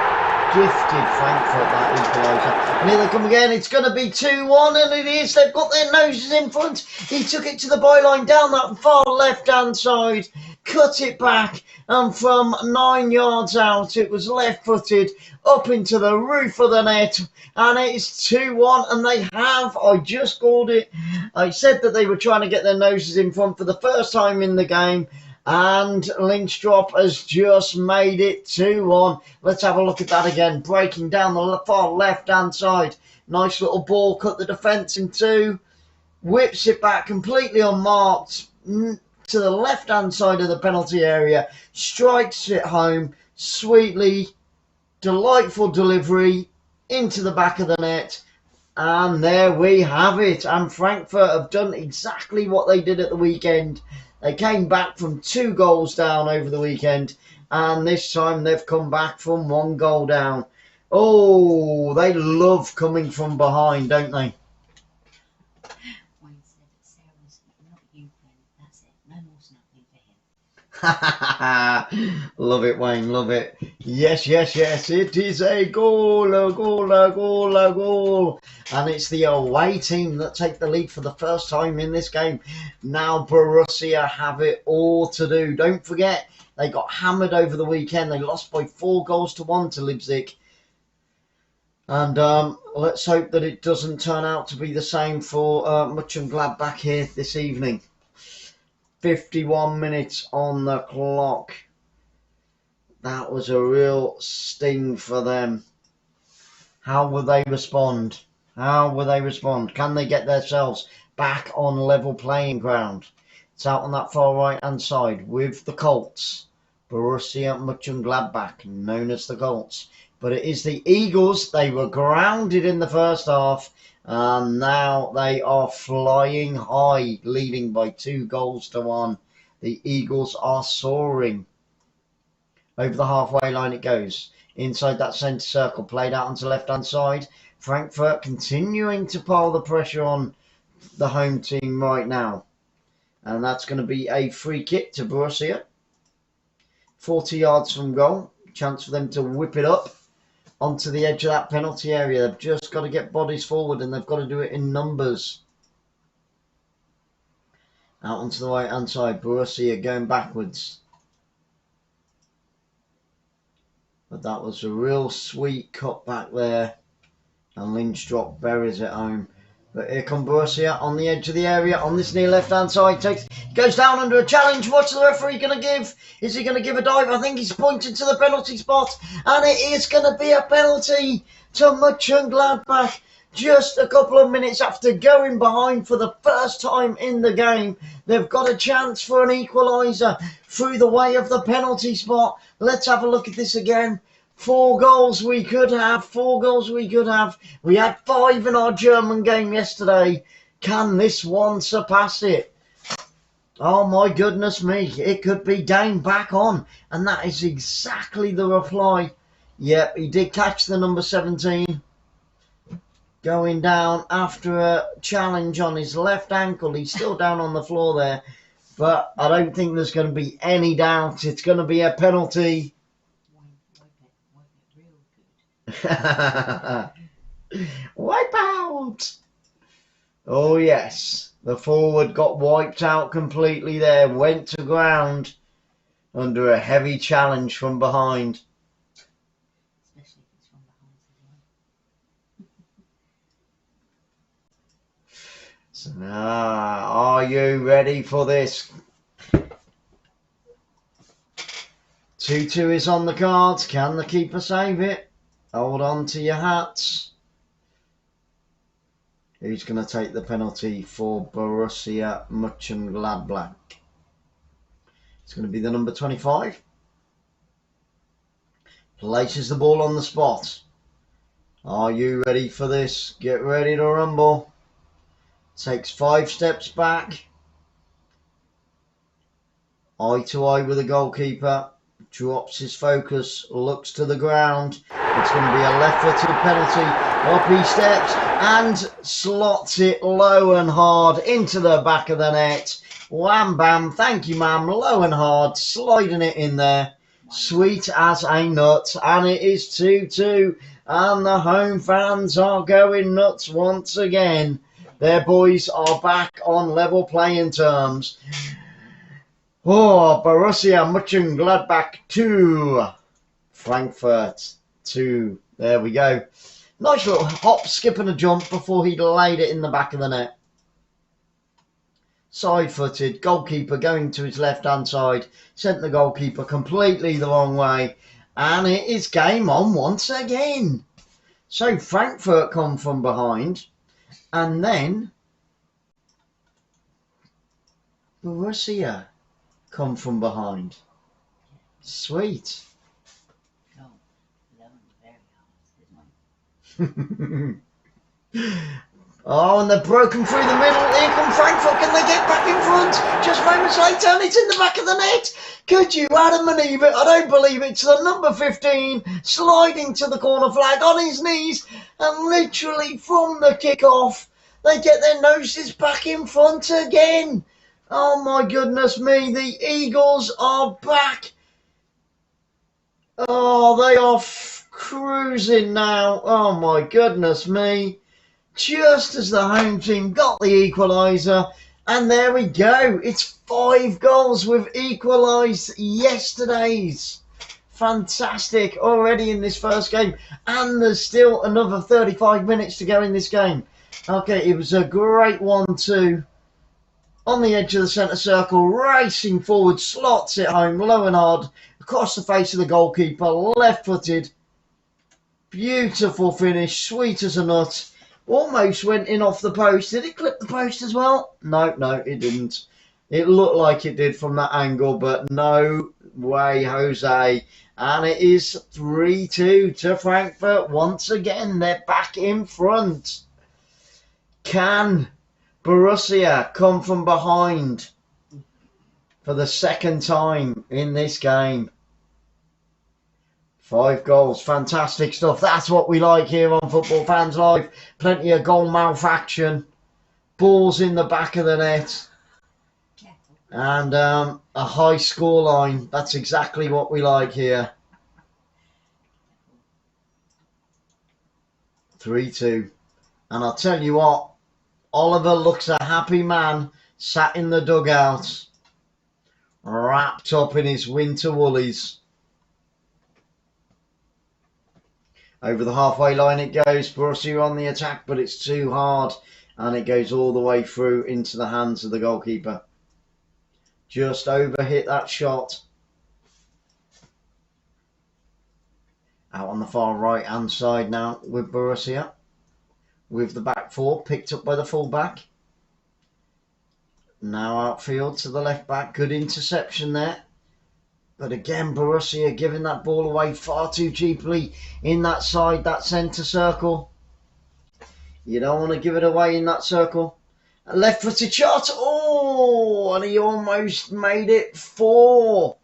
S1: gifted Frankfurt that equaliser. And here they come again. It's going to be 2-1, and it is. They've got their noses in front. He took it to the byline down that far left-hand side. Cut it back. And from 9 yards out, it was left-footed up into the roof of the net. And it's 2-1. And they have. I just called it. I said that they were trying to get their noses in front for the first time in the game. And Lindstrop has just made it 2-1. Let's have a look at that again. Breaking down the far left-hand side. Nice little ball. Cut the defence in two. Whips it back completely unmarked to the left-hand side of the penalty area. Strikes it home sweetly. Delightful delivery into the back of the net. And there we have it. And Frankfurt have done exactly what they did at the weekend. They came back from 2 goals down over the weekend, and this time they've come back from 1 goal down. Oh, they love coming from behind, don't they?
S2: Wayne said, Sarah's not you, Ben. That's it. No
S1: Love it, Wayne, love it. Yes, yes, yes, it is a goal, a goal, a goal, a goal. And it's the away team that take the lead for the first time in this game. Now Borussia have it all to do. Don't forget, they got hammered over the weekend. They lost by 4-1 to Leipzig. And let's hope that it doesn't turn out to be the same for Mönchengladbach here this evening. 51 minutes on the clock. That was a real sting for them. How will they respond? How will they respond? Can they get themselves back on level playing ground? It's out on that far right hand side with the Colts. Borussia Monchengladbach, known as the Colts. But it is the Eagles. They were grounded in the first half. And now they are flying high, leading by 2-1. The Eagles are soaring. Over the halfway line it goes. Inside that centre circle, played out onto the left-hand side. Frankfurt continuing to pile the pressure on the home team right now. And that's going to be a free kick to Borussia. 40 yards from goal. Chance for them to whip it up onto the edge of that penalty area. They've just got to get bodies forward, and they've got to do it in numbers. Out onto the right hand side, Borussia going backwards. But that was a real sweet cut back there, and Lindström buries it home. But here come Borussia on the edge of the area, on this near left-hand side. Goes down under a challenge. What's the referee going to give? Is he going to give a dive? I think he's pointing to the penalty spot. And it is going to be a penalty to Mönchengladbach. Just a couple of minutes after going behind for the first time in the game. They've got a chance for an equaliser through the way of the penalty spot. Let's have a look at this again. 4 goals we could have. 4 goals we could have. We had 5 in our German game yesterday. Can this one surpass it? Oh my goodness me. It could be game back on. And that is exactly the reply. Yep, he did catch the number 17. Going down after a challenge on his left ankle. He's still down on the floor there. But I don't think there's going to be any doubt. It's going to be a penalty. Wipe out! Oh yes, the forward got wiped out completely there, went to ground under a heavy challenge from behind.
S2: Especially if it's from behind.
S1: So now, are you ready for this? 2-2 is on the cards. Can the keeper save it? Hold on to your hats. Who's going to take the penalty for Borussia Mönchengladbach? It's going to be the number 25. Places the ball on the spot. Are you ready for this? Get ready to rumble. Takes 5 steps back. Eye to eye with the goalkeeper. Drops his focus. Looks to the ground. It's going to be a left-footed penalty. Up he steps and slots it low and hard into the back of the net. Wham bam, thank you ma'am, low and hard, sliding it in there. Sweet as a nut. And it is 2-2. And the home fans are going nuts once again. Their boys are back on level playing terms. Oh, Borussia Mönchengladbach 2. Frankfurt 2. There we go. Nice little hop, skip and a jump before he laid it in the back of the net. Side-footed, goalkeeper going to his left-hand side. Sent the goalkeeper completely the wrong way. And it is game on once again. So Frankfurt come from behind. And then Borussia come from behind. Sweet. Oh, and they're broken through the middle. Here come Frankfurt. Can they get back in front? Just moments later, and it's in the back of the net. Could you Adam believe it? I don't believe it. It's the number 15 sliding to the corner flag on his knees, and literally from the kickoff, they get their noses back in front again. Oh my goodness me, the Eagles are back. Oh, they are cruising now. Oh my goodness me. Just as the home team got the equaliser, and there we go. It's 5 goals. We've equalised yesterday's. Fantastic already in this first game, and there's still another 35 minutes to go in this game. Okay, it was a great 1-2 on the edge of the centre circle, racing forward, slots it home, low and hard, across the face of the goalkeeper, left-footed. Beautiful finish, sweet as a nut. Almost went in off the post. Did it clip the post as well? No, it didn't. It looked like it did from that angle, but no way, Jose. And it is 3-2 to Frankfurt once again. They're back in front. Can Borussia come from behind for the second time in this game? 5 goals. Fantastic stuff. That's what we like here on Football Fans Live. Plenty of goal mouth action. Balls in the back of the net. And a high scoreline. That's exactly what we like here. 3-2. And I'll tell you what, Oliver looks a happy man sat in the dugout, wrapped up in his winter woolies. Over the halfway line it goes. Borussia on the attack, but it's too hard. And it goes all the way through into the hands of the goalkeeper. Just overhit that shot. Out on the far right hand side now with Borussia. With the back four picked up by the fullback. Now outfield to the left back. Good interception there. But again, Borussia giving that ball away far too cheaply in that side, that centre circle. You don't want to give it away in that circle. A left-footed shot. Oh, and he almost made it 4.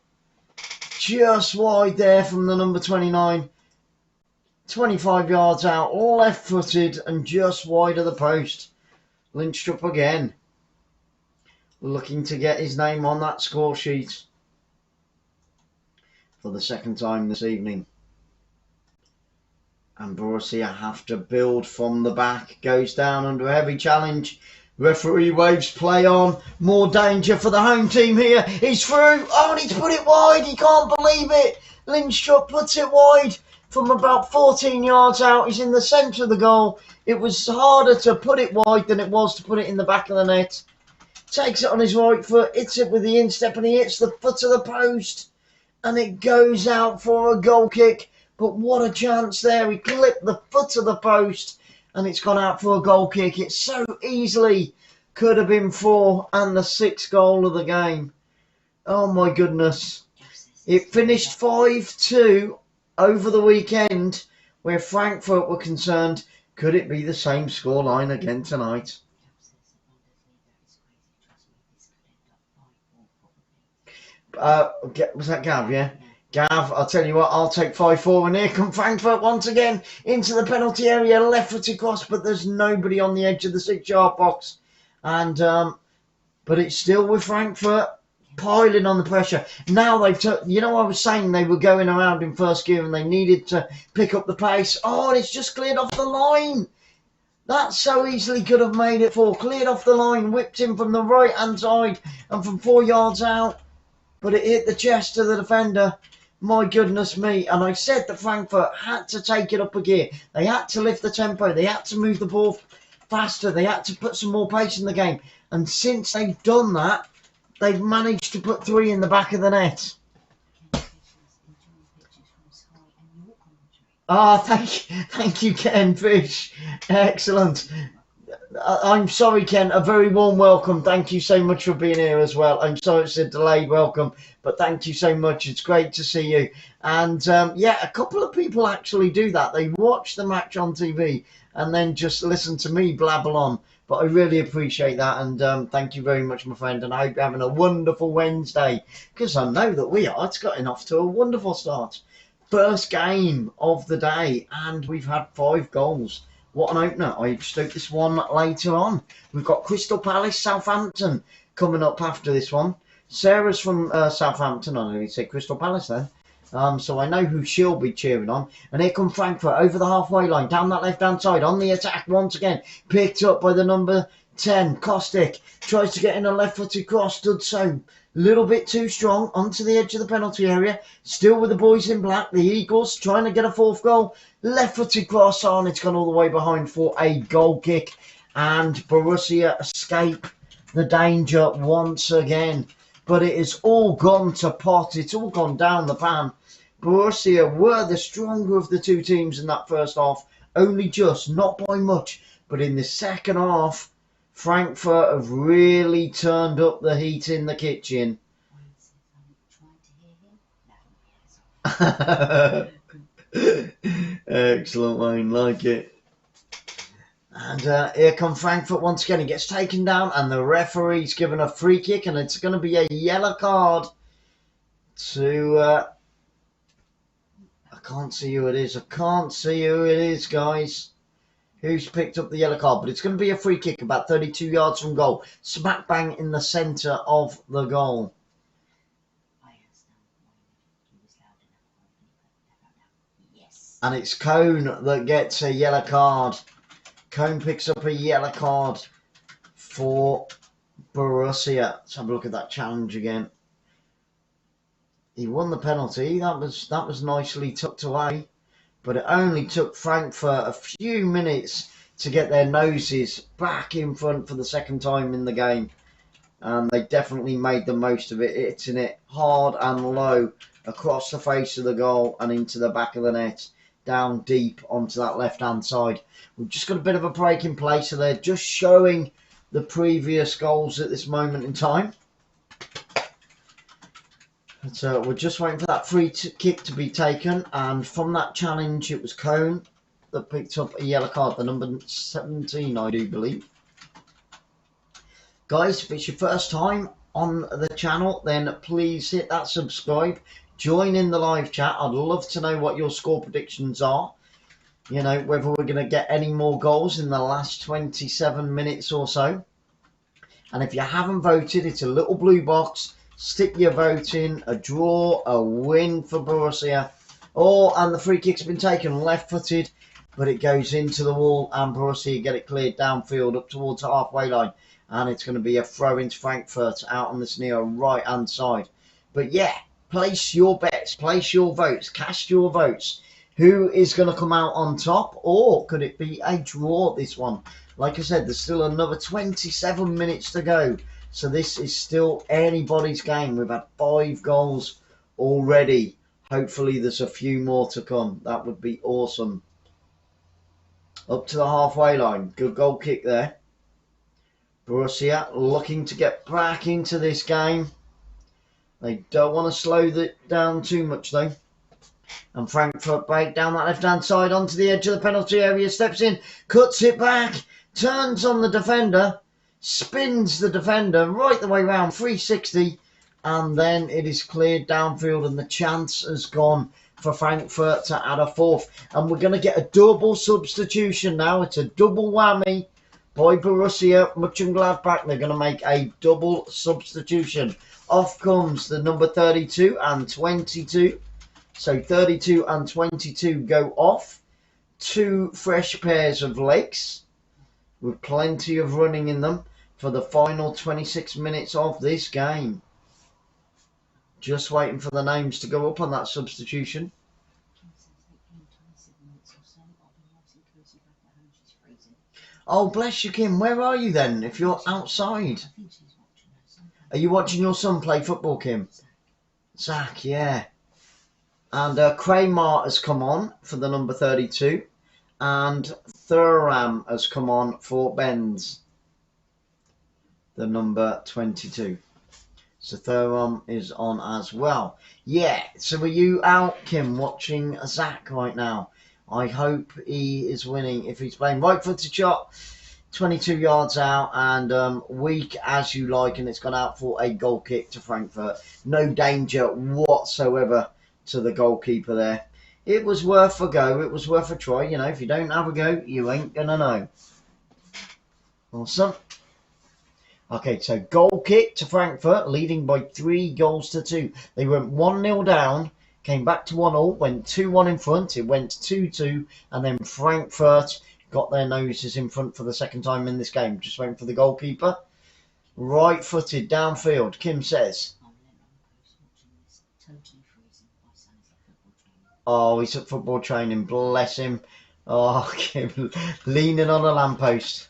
S1: Just wide there from the number 29. 25 yards out, left-footed and just wide of the post. 𝓲𝓸𝓷𝓷𝓷𝓰 again. Looking to get his name on that score sheet for the second time this evening. And Borussia have to build from the back. Goes down under a heavy challenge. Referee waves play on. More danger for the home team here. He's through. Oh, and he's put it wide. He can't believe it. 𝓲𝓸𝓷𝓷𝓷𝓰 puts it wide from about 14 yards out. He's in the centre of the goal. It was harder to put it wide than it was to put it in the back of the net. Takes it on his right foot. Hits it with the instep and he hits the foot of the post. And it goes out for a goal kick. But what a chance there. He clipped the foot of the post and it's gone out for a goal kick. It so easily could have been 4 and the 6th goal of the game. Oh my goodness. It finished 5-2 over the weekend where Frankfurt were concerned. Could it be the same scoreline again tonight? Was that Gav, yeah? Gav, I'll tell you what, I'll take 5-4. And here come Frankfurt once again into the penalty area. Left-footed cross, but there's nobody on the edge of the 6-yard box. And but it's still with Frankfurt piling on the pressure. Now they've you know, I was saying they were going around in first gear and they needed to pick up the pace. Oh, and it's just cleared off the line. That so easily could have made it 4. Cleared off the line, whipped in from the right-hand side and from 4 yards out. But it hit the chest of the defender. My goodness me. And I said that Frankfurt had to take it up a gear. They had to lift the tempo. They had to move the ball faster. They had to put some more pace in the game. And since they've done that, they've managed to put 3 in the back of the net. Ah, thank you, Ken Fish. Excellent. I'm sorry, Ken. A very warm welcome. Thank you so much for being here as well. I'm sorry it's a delayed welcome, but thank you so much. It's great to see you. And yeah, a couple of people actually do that. They watch the match on TV and then just listen to me blabble on. But I really appreciate that, and thank you very much, my friend. And I hope you're having a wonderful Wednesday, because I know that we are. It's gotten off to a wonderful start. First game of the day, and we've had 5 goals. What an opener. I expect this one later on. We've got Crystal Palace, Southampton. coming up after this one. Sarah's from Southampton. I nearly said Crystal Palace then. So I know who she'll be cheering on. And here comes Frankfurt over the halfway line, down that left-hand side, on the attack once again. Picked up by the number 10, Kostic. Tries to get in a left-footed cross, stood so. Little bit too strong, onto the edge of the penalty area. Still with the boys in black, the Eagles trying to get a fourth goal. Left-footed cross on, it's gone all the way behind for a goal kick. And Borussia escape the danger once again. But it is all gone to pot, it's all gone down the pan. Borussia were the stronger of the two teams in that first half, only just, not by much. But in the second half, Frankfurt have really turned up the heat in the kitchen. Excellent line, like it. And here come Frankfurt once again. He gets taken down and the referee's given a free kick, and it's going to be a yellow card to... I can't see who it is. I can't see who it is, guys. Who's picked up the yellow card? But it's going to be a free kick about 32 yards from goal. Smack bang in the centre of the goal.
S2: Yes.
S1: And it's Cone that gets a yellow card. Cone picks up a yellow card for Borussia. Let's have a look at that challenge again. He won the penalty. That was nicely tucked away. But it only took Frankfurt a few minutes to get their noses back in front for the second time in the game. And they definitely made the most of it, hitting it hard and low across the face of the goal and into the back of the net, down deep onto that left-hand side. We've just got a bit of a break in play, so they're just showing the previous goals at this moment in time. So we're just waiting for that free kick to be taken, and from that challenge it was Cone that picked up a yellow card, the number 17 I do believe. Guys, if it's your first time on the channel, then please hit that subscribe, join in the live chat. I'd love to know what your score predictions are, you know, whether we're going to get any more goals in the last 27 minutes or so. And if you haven't voted, it's a little blue box. Stick your vote in. A draw, a win for Borussia. And the free kick's been taken left-footed, but it goes into the wall, and Borussia get it cleared downfield up towards the halfway line. And it's going to be a throw into Frankfurt out on this near right-hand side. But yeah, place your bets, place your votes, cast your votes. Who is going to come out on top, or could it be a draw, this one? Like I said, there's still another 27 minutes to go. So this is still anybody's game. We've had 5 goals already. Hopefully there's a few more to come. That would be awesome. Up to the halfway line. Good goal kick there. Borussia looking to get back into this game. They don't want to slow it down too much though. And Frankfurt break down that left-hand side onto the edge of the penalty area. Steps in, cuts it back, turns on the defender. Spins the defender right the way round, 360, and then it is cleared downfield, and the chance has gone for Frankfurt to add a fourth. And we're going to get a double substitution now. It's a double whammy by Borussia Monchengladbach. They're going to make a double substitution. Off comes the number 32 and 22. So 32 and 22 go off. 2 fresh pairs of legs with plenty of running in them for the final 26 minutes of this game. Just waiting for the names to go up on that substitution. Oh, bless you, Kim. Where are you then, if you're outside? Are you watching your son play football, Kim? Zach, yeah. And Kramer has come on for the number 32. And 𝓳𝓸𝓷𝓲𝓷𝓰 has come on for Benz, the number 22. So 𝓳𝓸𝓷𝓲𝓷𝓰 is on as well. Yeah, so are you out, Kim, watching Zach right now? I hope he is winning if he's playing. Right-footed shot, 22 yards out, and weak as you like, and it's gone out for a goal kick to Frankfurt. No danger whatsoever to the goalkeeper there. It was worth a go. It was worth a try. You know, if you don't have a go, you ain't going to know. Awesome. Okay, so goal kick to Frankfurt, leading by 3-2. They went 1-0 down, came back to 1-1, went 2-1 in front, it went 2-2, and then Frankfurt got their noses in front for the second time in this game. Just waiting for the goalkeeper. Right-footed downfield, Kim says. Oh, he's at football training, bless him. Oh, Kim, leaning on a lamppost.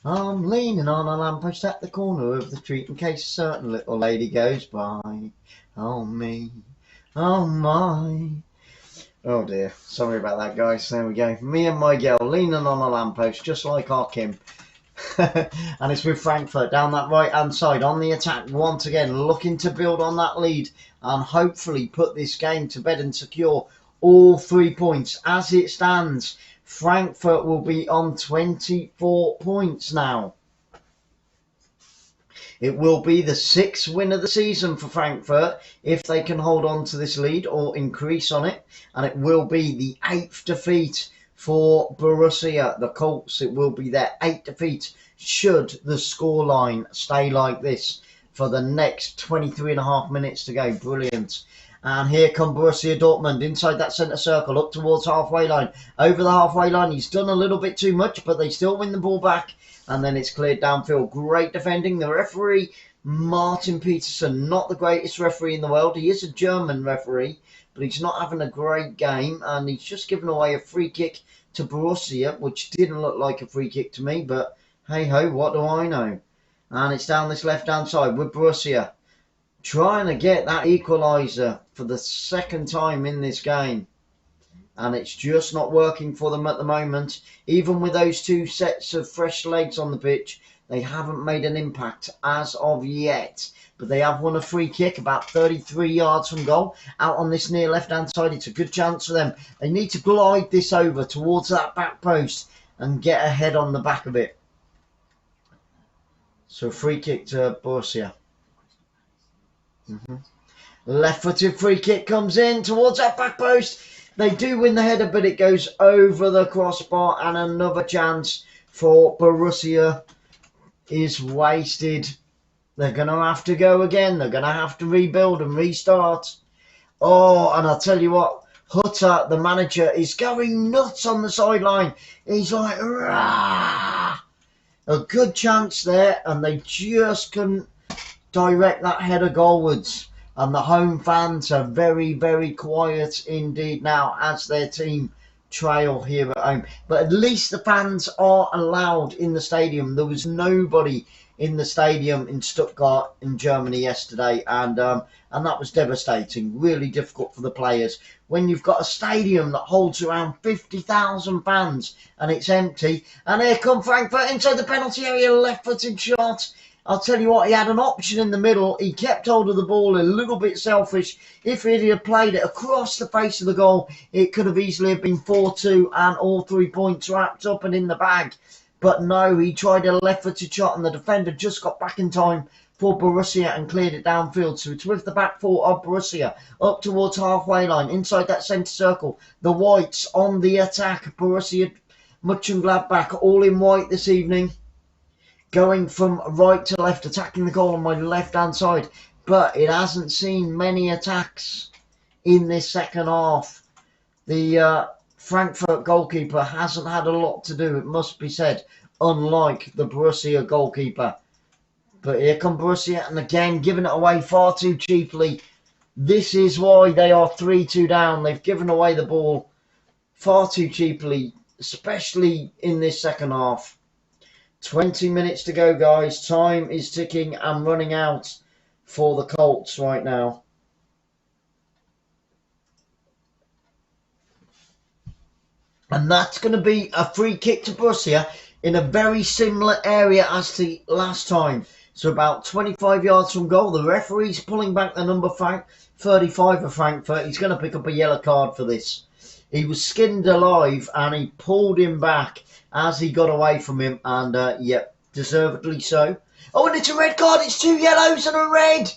S1: I'm leaning on a lamppost at the corner of the street in case a certain little lady goes by. Oh me, oh my. Oh dear, sorry about that, guys. There we go. Me and my girl leaning on a lamppost, just like our Kim. And it's with Frankfurt down that right hand side on the attack once again, looking to build on that lead and hopefully put this game to bed and secure all 3 points. As it stands, Frankfurt will be on 24 points now. It will be the 6th win of the season for Frankfurt if they can hold on to this lead or increase on it. And it will be the 8th defeat for Borussia, the Colts. It will be their 8th defeat should the scoreline stay like this for the next 23.5 minutes to go. Brilliant. And here come Borussia Dortmund inside that centre circle, up towards halfway line. Over the halfway line, he's done a little bit too much, but they still win the ball back. And then it's cleared downfield. Great defending. The referee, Martin Peterson, not the greatest referee in the world. He is a German referee, but he's not having a great game. And he's just given away a free kick to Borussia, which didn't look like a free kick to me. But hey-ho, what do I know? And it's down this left-hand side with Borussia, trying to get that equalizer for the second time in this game. And it's just not working for them at the moment. Even with those 2 sets of fresh legs on the pitch, they haven't made an impact as of yet. But they have won a free kick about 33 yards from goal. Out on this near left-hand side, it's a good chance for them. They need to glide this over towards that back post and get a head on the back of it. So free kick to Borussia. Left-footed free kick comes in towards that back post. They do win the header, but it goes over the crossbar, and another chance for Borussia is wasted. They're going to have to go again. They're going to have to rebuild and restart. Oh, and I'll tell you what, 𝓳𝓸𝓷𝓲𝓷𝓰, the manager, is going nuts on the sideline. He's like, rah! A good chance there, and they just couldn't direct that header goalwards. And the home fans are very, very quiet indeed now as their team trail here at home. But at least the fans are allowed in the stadium. There was nobody in the stadium in Stuttgart in Germany yesterday, and that was devastating. Really difficult for the players when you've got a stadium that holds around 50,000 fans and it's empty. And here come Frankfurt inside the penalty area, left-footed shot. I'll tell you what, he had an option in the middle. He kept hold of the ball, a little bit selfish. If he had played it across the face of the goal, it could have easily have been 4-2 and all 3 points wrapped up and in the bag. But no, he tried a left-footed shot and the defender just got back in time for Borussia and cleared it downfield. So it's with the back four of Borussia up towards halfway line, inside that centre circle. The whites on the attack. Borussia Mönchengladbach all in white this evening, going from right to left, attacking the goal on my left-hand side. But it hasn't seen many attacks in this second half. The Frankfurt goalkeeper hasn't had a lot to do, it must be said, unlike the Borussia goalkeeper. But here come Borussia, and again, giving it away far too cheaply. This is why they are 3-2 down. They've given away the ball far too cheaply, especially in this second half. 20 minutes to go, guys. Time is ticking and running out for the Colts right now. And that's going to be a free kick to Borussia in a very similar area as to last time. So about 25 yards from goal. The referee's pulling back the number 35 of Frankfurt. He's going to pick up a yellow card for this. He was skinned alive and he pulled him back as he got away from him. And, yep, deservedly so. Oh, and it's a red card. It's 2 yellows and a red.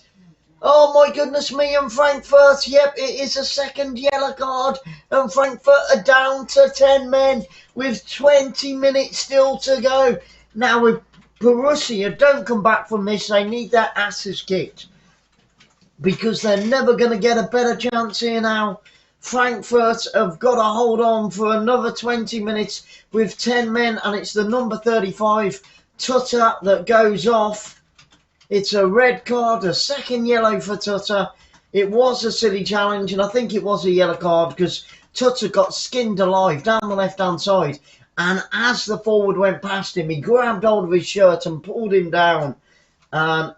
S1: Oh, my goodness me. And Frankfurt, yep, it is a second yellow card. And Frankfurt are down to 10 men with 20 minutes still to go. Now, with Borussia don't come back from this. They need their asses kicked because they're never going to get a better chance here now. Frankfurt have got to hold on for another 20 minutes with 10 men, and it's the number 35, 𝓳𝓸𝓷𝓷𝓷𝓰, that goes off. It's a red card, a second yellow for 𝓳𝓸𝓷𝓷𝓷𝓰. It was a silly challenge, and I think it was a yellow card because 𝓳𝓸𝓷𝓷𝓷𝓰 got skinned alive down the left-hand side. And as the forward went past him, he grabbed hold of his shirt and pulled him down. And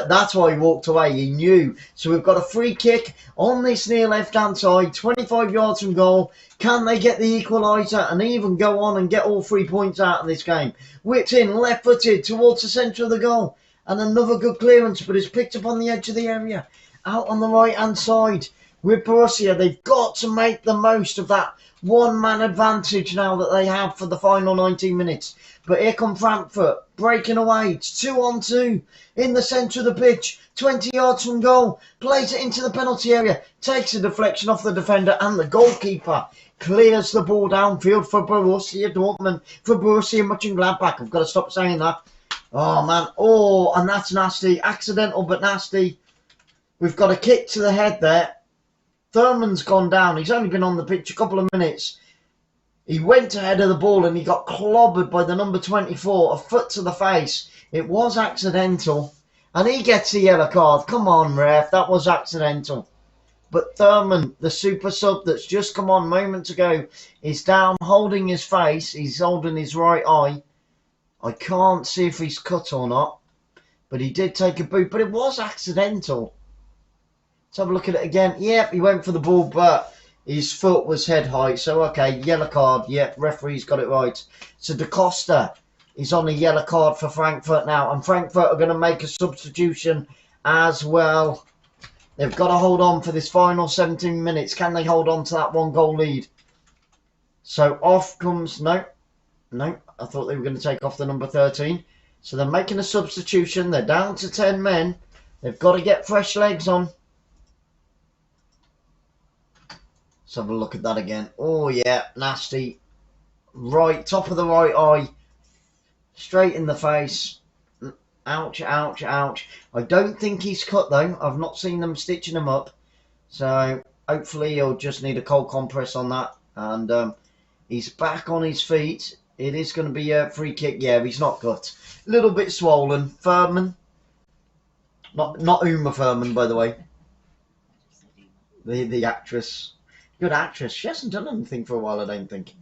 S1: that's why he walked away. He knew. So we've got a free kick on this near left-hand side, 25 yards from goal. Can they get the equaliser and even go on and get all 3 points out of this game? Whipped in, left-footed towards the centre of the goal. And another good clearance, but it's picked up on the edge of the area. Out on the right-hand side with Borussia. They've got to make the most of that one-man advantage now that they have for the final 19 minutes. But here come Frankfurt, breaking away. It's 2-on-2 in the centre of the pitch, 20 yards from goal. Plays it into the penalty area, takes a deflection off the defender, and the goalkeeper clears the ball downfield for Borussia Dortmund, for Borussia Monchengladbach. I've got to stop saying that. Oh, man. Oh, and that's nasty. Accidental, but nasty. We've got a kick to the head there. Thurman's gone down. He's only been on the pitch a couple of minutes. He went ahead of the ball and he got clobbered by the number 24, a foot to the face. It was accidental. And he gets a yellow card. Come on, ref. That was accidental. But Thurman, the super sub that's just come on moments ago, is down holding his face. He's holding his right eye. I can't see if he's cut or not. But he did take a boot. But it was accidental. Let's have a look at it again. Yep, he went for the ball, but his foot was head height. So, okay, yellow card. Yep, referee's got it right. So, 𝓳𝓸𝓷𝓷𝓷𝓰 is on a yellow card for Frankfurt now. And Frankfurt are going to make a substitution as well. They've got to hold on for this final 17 minutes. Can they hold on to that 1-goal lead? So, off comes... No, I thought they were going to take off the number 13. So, they're making a substitution. They're down to 10 men. They've got to get fresh legs on. Let's have a look at that again. Oh, yeah, nasty. Right, top of the right eye. Straight in the face. Ouch, ouch, ouch. I don't think he's cut, though. I've not seen them stitching him up. So, hopefully he'll just need a cold compress on that. And he's back on his feet. It is going to be a free kick. Yeah, he's not cut. A little bit swollen. Thurman. Not Uma Thurman, by the way. The actress. Good actress. She hasn't done anything for a while, I don't think.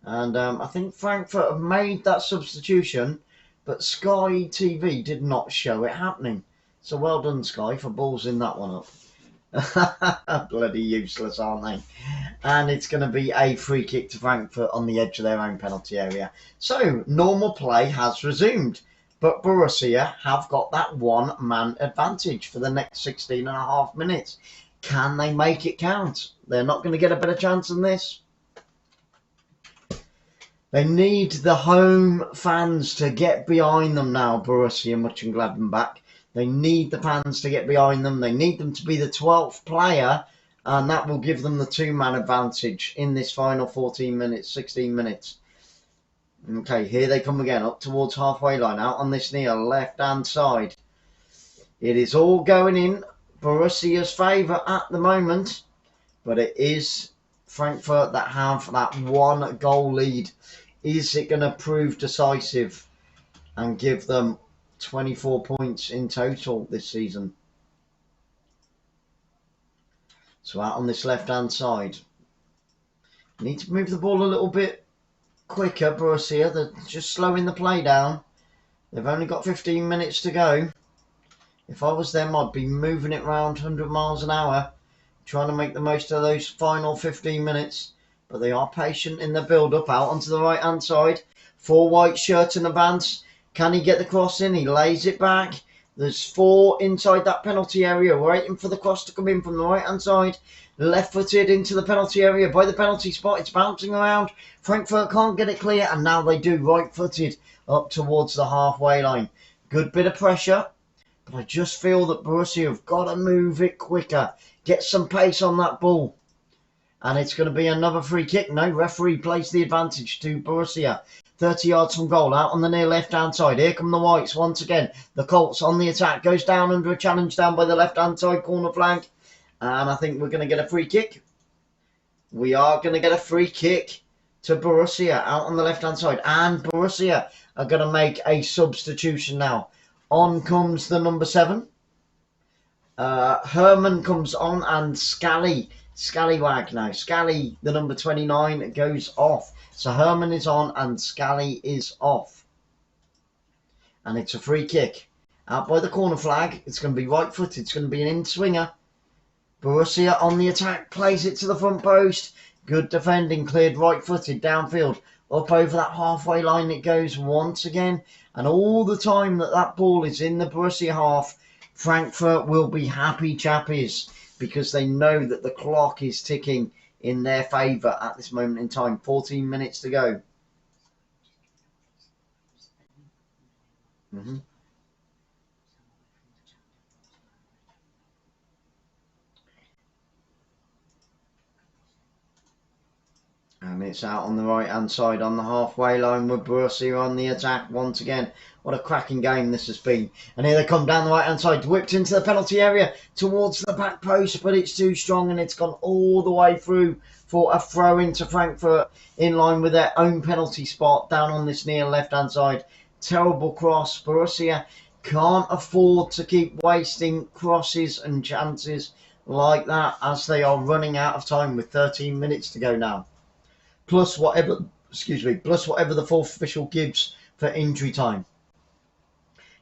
S1: And I think Frankfurt have made that substitution, but Sky TV did not show it happening. So well done, Sky, for ballsing that one up. Bloody useless, aren't they? And it's going to be a free kick to Frankfurt on the edge of their own penalty area. So, normal play has resumed. But Borussia have got that one-man advantage for the next 16.5 minutes. Can they make it count? They're not going to get a better chance than this. They need the home fans to get behind them now, Borussia Mönchengladbach. They need the fans to get behind them. They need them to be the 12th player, and that will give them the 2-man advantage in this final 14 minutes, 16 minutes. Okay, here they come again, up towards halfway line, out on this near left-hand side. It is all going in Borussia's favour at the moment, but it is Frankfurt that have that 1-goal lead. Is it going to prove decisive and give them 24 points in total this season? So out on this left-hand side. Need to move the ball a little bit quicker, Borussia. They're just slowing the play down. They've only got 15 minutes to go. If I was them, I'd be moving it around 100 miles an hour, trying to make the most of those final 15 minutes. But they are patient in the build-up. Out onto the right-hand side. 4 white shirts in advance. Can he get the cross in? He lays it back. There's 4 inside that penalty area, waiting for the cross to come in from the right-hand side. Left-footed into the penalty area by the penalty spot. It's bouncing around. Frankfurt can't get it clear, and now they do. Right-footed up towards the halfway line. Good bit of pressure, but I just feel that Borussia have got to move it quicker. Get some pace on that ball. And it's going to be another free kick. No, referee plays the advantage to Borussia. 30 yards from goal, out on the near left-hand side. Here come the Whites once again. The Colts on the attack. Goes down under a challenge down by the left-hand side corner flank. And I think we're going to get a free kick. We are going to get a free kick to Borussia out on the left-hand side. And Borussia are going to make a substitution now. On comes the number 7. Herman comes on and Scallywag now. Scally, the number 29, goes off. So Herman is on and Scally is off. And it's a free kick. Out by the corner flag. It's going to be right-footed. It's going to be an in-swinger. Borussia on the attack. Plays it to the front post. Good defending. Cleared right-footed downfield. Up over that halfway line it goes once again. And all the time that ball is in the Borussia half, Frankfurt will be happy chappies because they know that the clock is ticking in their favour at this moment in time. 14 minutes to go. And it's out on the right-hand side on the halfway line with Borussia on the attack once again. What a cracking game this has been. And here they come down the right-hand side, whipped into the penalty area towards the back post, but it's too strong and it's gone all the way through for a throw into Frankfurt in line with their own penalty spot down on this near left-hand side. Terrible cross. Borussia can't afford to keep wasting crosses and chances like that as they are running out of time with 13 minutes to go now. Plus whatever the fourth official gives for injury time.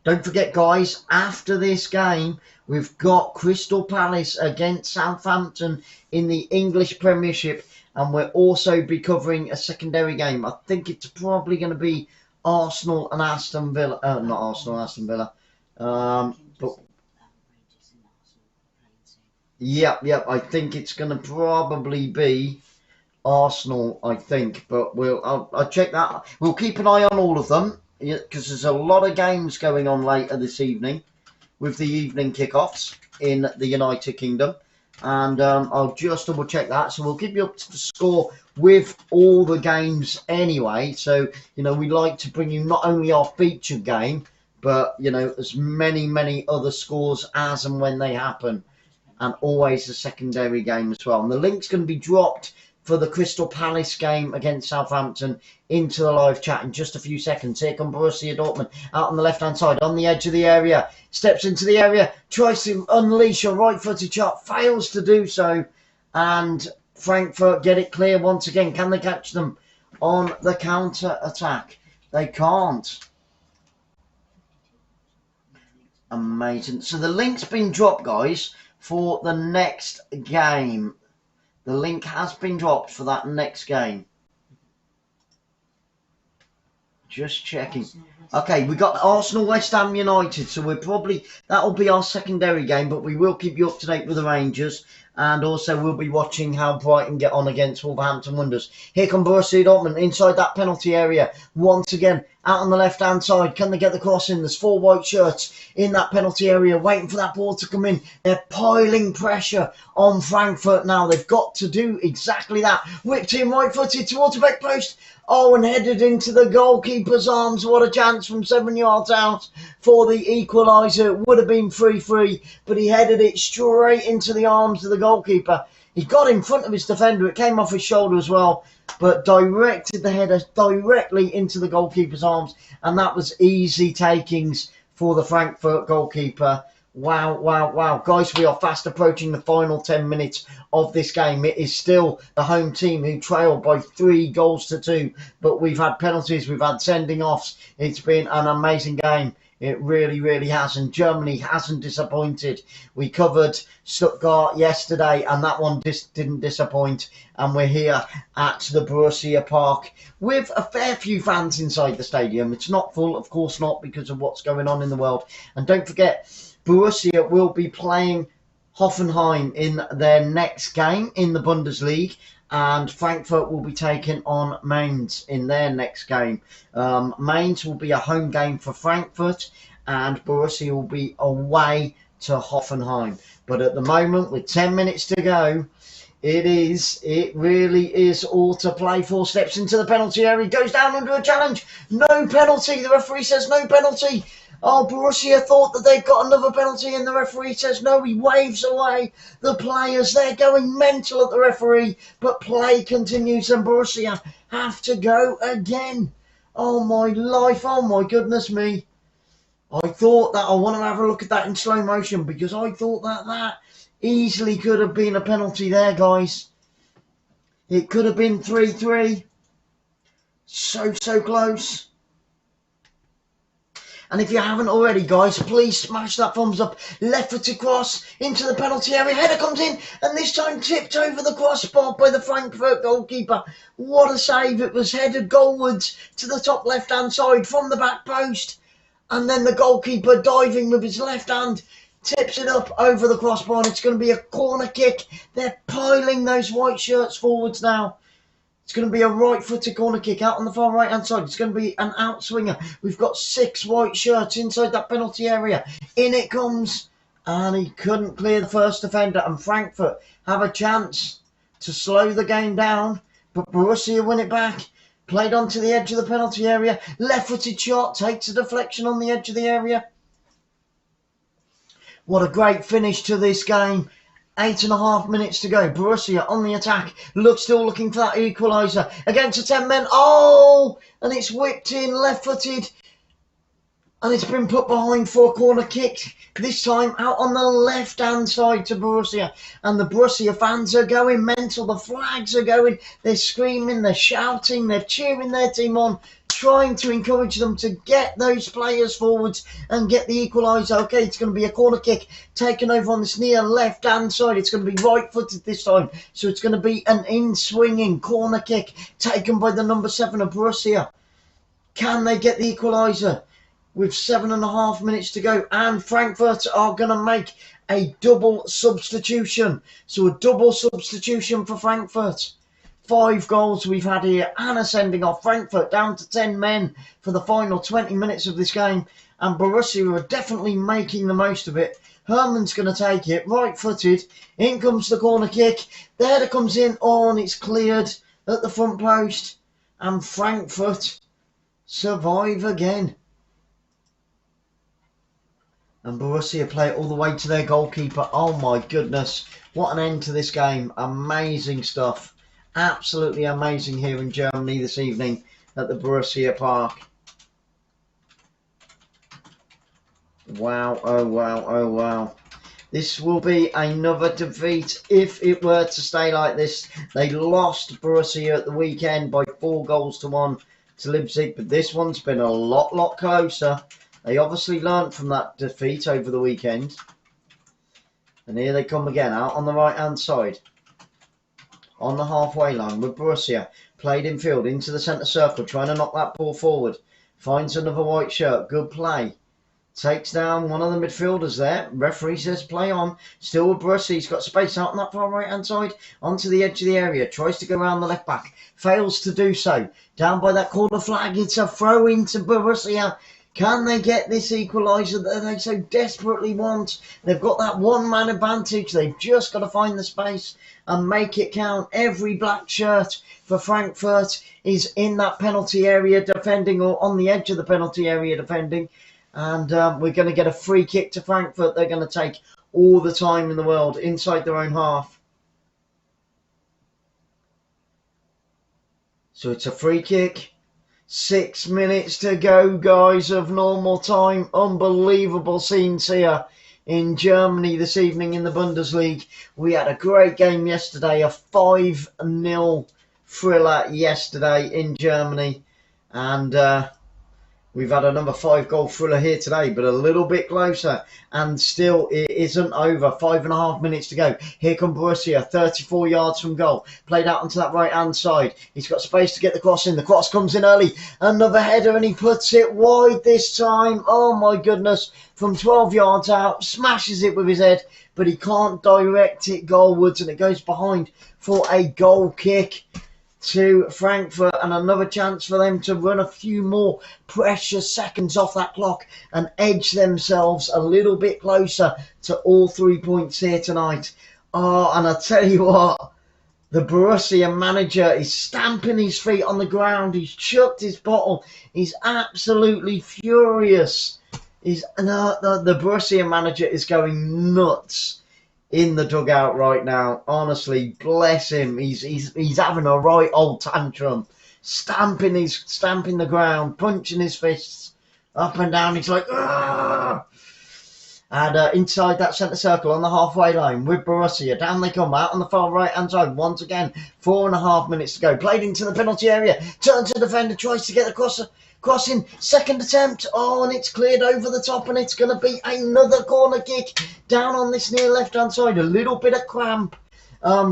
S1: Don't forget, guys, after this game, we've got Crystal Palace against Southampton in the English Premiership, and we'll also be covering a secondary game. I think it's probably going to be Arsenal and Aston Villa. Not Arsenal and Aston Villa. But yep. I think it's going to probably be Arsenal, I think, but I'll check that. We'll keep an eye on all of them because there's a lot of games going on later this evening with the evening kickoffs in the United Kingdom, and I'll just double check that. So we'll keep you up to the score with all the games anyway. So we like to bring you not only our featured game, but as many other scores as and when they happen, and always the secondary game as well. And the link's going to be dropped for the Crystal Palace game against Southampton into the live chat in just a few seconds. Here come Borussia Dortmund out on the left-hand side, on the edge of the area. Steps into the area, tries to unleash a right-footed shot, fails to do so. And Frankfurt get it clear once again. Can they catch them on the counter-attack? They can't. Amazing. So the link's been dropped, guys, for the next game. The link has been dropped for that next game. Just checking. Okay, we got Arsenal, West Ham United. So that'll be our secondary game, but we will keep you up to date with the Rangers. And also we'll be watching how Brighton get on against Wolverhampton Wanderers. Here come Borussia Dortmund inside that penalty area. Once again, out on the left-hand side. Can they get the cross in? There's 4 white shirts in that penalty area waiting for that ball to come in. They're piling pressure on Frankfurt now. They've got to do exactly that. Whipped in right-footed towards the back post. Oh, and headed into the goalkeeper's arms. What a chance from 7 yards out for the equaliser. It would have been 3-3, but he headed it straight into the arms of the goalkeeper. He got in front of his defender. It came off his shoulder as well, but directed the header directly into the goalkeeper's arms, and that was easy takings for the Frankfurt goalkeeper. Wow. Guys, we are fast approaching the final 10 minutes of this game. It is still the home team who trailed by 3-2, but we've had penalties, we've had sending offs. It's been an amazing game. It really has, and Germany hasn't disappointed. We covered Stuttgart yesterday, and that one didn't disappoint. And we're here at the Borussia Park with a fair few fans inside the stadium. It's not full, of course not, because of what's going on in the world. And don't forget, Borussia will be playing Hoffenheim in their next game in the Bundesliga, and Frankfurt will be taking on Mainz in their next game. Mainz will be a home game for Frankfurt, and Borussia will be away to Hoffenheim. But at the moment, with 10 minutes to go, It is. It really is all to play for. Steps into the penalty area. Goes down under a challenge. No penalty. The referee says no penalty. Oh, Borussia thought that they've got another penalty and the referee says no. He waves away the players. They're going mental at the referee. But play continues and Borussia have to go again. Oh, my life. Oh, my goodness me. I thought that I want to have a look at that in slow motion because I thought that easily could have been a penalty there, guys. It could have been 3-3. So close. And if you haven't already, guys, please smash that thumbs up. Left-footed cross into the penalty area. Header comes in, and this time tipped over the crossbar by the Frankfurt goalkeeper. What a save. It was headed goalwards to the top left-hand side from the back post. And then the goalkeeper diving with his left hand tips it up over the crossbar, and it's going to be a corner kick. They're piling those white shirts forwards now. It's going to be a right-footed corner kick out on the far right-hand side. It's going to be an outswinger. We've got 6 white shirts inside that penalty area. In it comes, and he couldn't clear the first defender. And Frankfurt have a chance to slow the game down, but Borussia win it back. Played onto the edge of the penalty area. Left-footed shot. Takes a deflection on the edge of the area. What a great finish to this game. 8.5 minutes to go. Borussia on the attack. Still looking for that equaliser. Against the 10 men. Oh! And it's whipped in. Left-footed. And it's been put behind for a corner kick. This time out on the left-hand side to Borussia. And the Borussia fans are going mental. The flags are going. They're screaming. They're shouting. They're cheering their team on. Trying to encourage them to get those players forwards and get the equaliser. Okay, it's going to be a corner kick taken over on this near left-hand side. It's going to be right-footed this time. So it's going to be an in-swinging corner kick taken by the number 7 of Borussia. Can they get the equaliser? With 7.5 minutes to go, and Frankfurt are going to make a double substitution. So a double substitution for Frankfurt. 5 goals we've had here, and a sending off. Frankfurt down to 10 men for the final 20 minutes of this game, and Borussia are definitely making the most of it. Herman's going to take it, right-footed. In comes the corner kick. The header comes in, and it's cleared at the front post, and Frankfurt survive again. And Borussia play it all the way to their goalkeeper. Oh my goodness. What an end to this game. Amazing stuff. Absolutely amazing here in Germany this evening at the Borussia Park. Wow, oh wow, oh wow. This will be another defeat if it were to stay like this. They lost Borussia at the weekend by 4-1 to Leipzig, but this one's been a lot closer. They obviously learnt from that defeat over the weekend. And here they come again, out on the right-hand side. On the halfway line with Borussia. Played in field into the centre circle, trying to knock that ball forward. Finds another white shirt. Good play. Takes down one of the midfielders there. Referee says play on. Still with Borussia. He's got space out on that far right-hand side. Onto the edge of the area. Tries to go around the left back. Fails to do so. Down by that corner flag. It's a throw into Borussia. Can they get this equaliser that they so desperately want? They've got that one-man advantage. They've just got to find the space and make it count. Every black shirt for Frankfurt is in that penalty area defending, or on the edge of the penalty area defending. And we're going to get a free kick to Frankfurt. They're going to take all the time in the world inside their own half. So it's a free kick. 6 minutes to go, guys, of normal time. Unbelievable scenes here in Germany this evening in the Bundesliga. We had a great game yesterday, a 5-0 thriller yesterday in Germany. And we've had another 5-goal thriller here today, but a little bit closer. And still, it isn't over. 5.5 minutes to go. Here come Borussia, 34 yards from goal. Played out onto that right-hand side. He's got space to get the cross in. The cross comes in early. Another header, and he puts it wide this time. Oh, my goodness. From 12 yards out. Smashes it with his head, but he can't direct it goalwards, and it goes behind for a goal kick to Frankfurt, and another chance for them to run a few more precious seconds off that clock and edge themselves a little bit closer to all 3 points here tonight. Oh, and I tell you what, The Borussia manager is stamping his feet on the ground. He's chucked his bottle. He's absolutely furious. The Borussia manager is going nuts in the dugout right now. Honestly, bless him. He's having a right old tantrum, stamping the ground, punching his fists up and down. He's like, "Argh!" And inside that centre circle on the halfway line with Borussia. Down they come out on the far right-hand side. Once again, 4.5 minutes to go. Played into the penalty area. Turns to defender, tries to get the crossing. Second attempt. Oh, and it's cleared over the top, and it's going to be another corner kick down on this near left-hand side. A little bit of cramp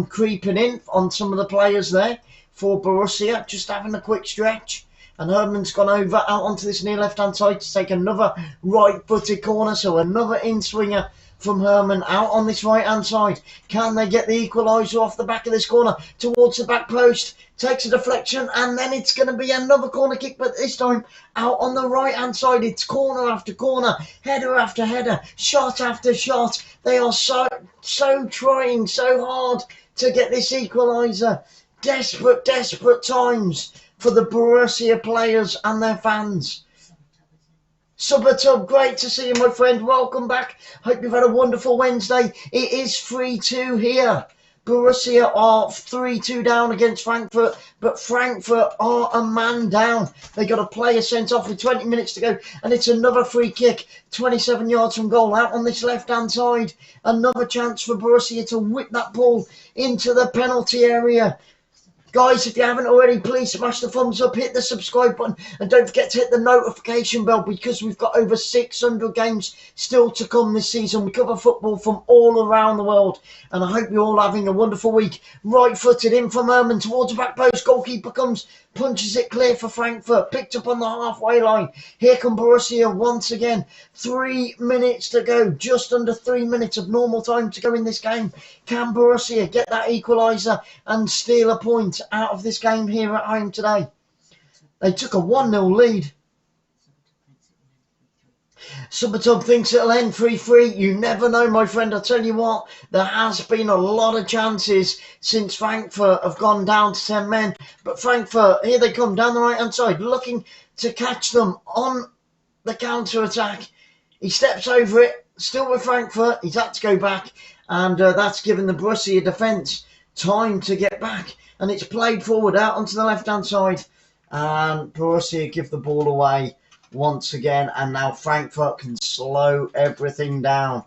S1: creeping in on some of the players there for Borussia. Just having a quick stretch. And Herman's gone over out onto this near left-hand side to take another right-footed corner. So another in-swinger from Herman out on this right-hand side. Can they get the equaliser off the back of this corner towards the back post? Takes a deflection, and then it's going to be another corner kick, but this time out on the right-hand side. It's corner after corner, header after header, shot after shot. They are so trying so hard to get this equaliser. Desperate times for the Borussia players and their fans. 𝓳𝓸𝓷𝓷𝓷𝓰, great to see you, my friend. Welcome back. Hope you've had a wonderful Wednesday. It is 3-2 here. Borussia are 3-2 down against Frankfurt, but Frankfurt are a man down. They got a player sent off with 20 minutes to go, and it's another free kick, 27 yards from goal, out on this left-hand side. Another chance for Borussia to whip that ball into the penalty area. Guys, if you haven't already, please smash the thumbs up, hit the subscribe button, and don't forget to hit the notification bell, because we've got over 600 games still to come this season. We cover football from all around the world, and I hope you're all having a wonderful week. Right-footed in from Herman towards the back post. Goalkeeper comes, punches it clear for Frankfurt, picked up on the halfway line. Here come Borussia once again. 3 minutes to go, just under 3 minutes of normal time to go in this game. Can Borussia get that equaliser and steal a point out of this game here at home today? They took a 1-0 lead. 𝓳𝓸𝓷𝓷𝓷𝓰 thinks it'll end 3-3. You never know, my friend. I tell you what, there has been a lot of chances since Frankfurt have gone down to 10 men. But Frankfurt, here they come down the right-hand side, looking to catch them on the counter-attack. He steps over it, still with Frankfurt. He's had to go back, and that's given the Borussia defence time to get back. And it's played forward out onto the left-hand side. And Borussia give the ball away once again, and now Frankfurt can slow everything down.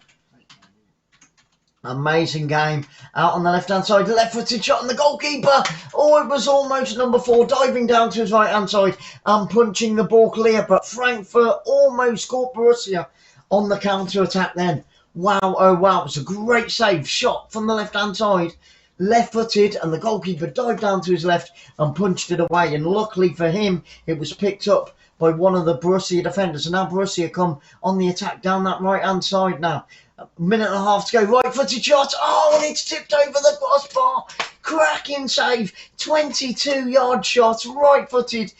S1: Amazing game out on the left-hand side. Left-footed shot, and the goalkeeper, oh, it was almost number 4, diving down to his right-hand side and punching the ball clear. But Frankfurt almost caught Borussia on the counter-attack then. Wow, oh wow, it was a great save. Shot from the left-hand side, left-footed, and the goalkeeper dived down to his left and punched it away. And luckily for him, it was picked up by one of the Borussia defenders. And now Borussia come on the attack down that right-hand side now. A minute and a half to go. Right-footed shot. Oh, and it's tipped over the crossbar. Cracking save. 22-yard shot. Right-footed.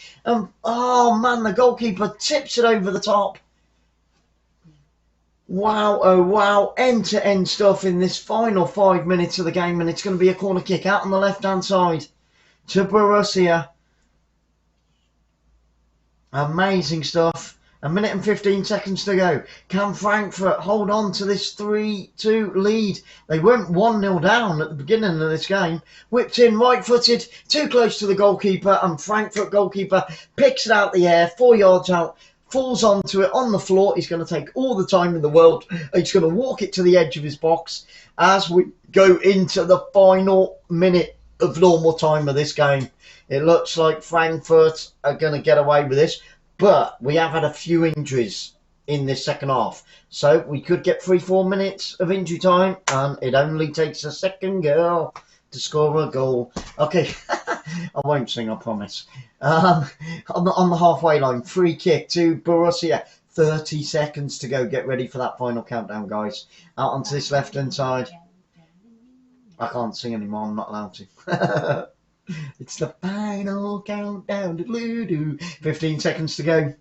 S1: Oh, man, the goalkeeper tips it over the top. Wow, oh wow. End-to-end stuff in this final 5 minutes of the game. And it's going to be a corner kick out on the left-hand side to Borussia. Amazing stuff. A minute and 15 seconds to go. Can Frankfurt hold on to this 3-2 lead? They went 1-0 down at the beginning of this game. Whipped in, right-footed, too close to the goalkeeper, and Frankfurt goalkeeper picks it out the air, 4 yards out, falls onto it on the floor. He's going to take all the time in the world. He's going to walk it to the edge of his box as we go into the final minute of normal time of this game. It looks like Frankfurt are going to get away with this, but we have had a few injuries in this second half. So we could get 3-4 minutes of injury time, and it only takes a second girl to score a goal. Okay, I won't sing, I promise. On the halfway line, free kick to Borussia. 30 seconds to go. Get ready for that final countdown, guys. Out onto this left-hand side. I can't sing anymore, I'm not allowed to. It's the final countdown. 15 seconds to go.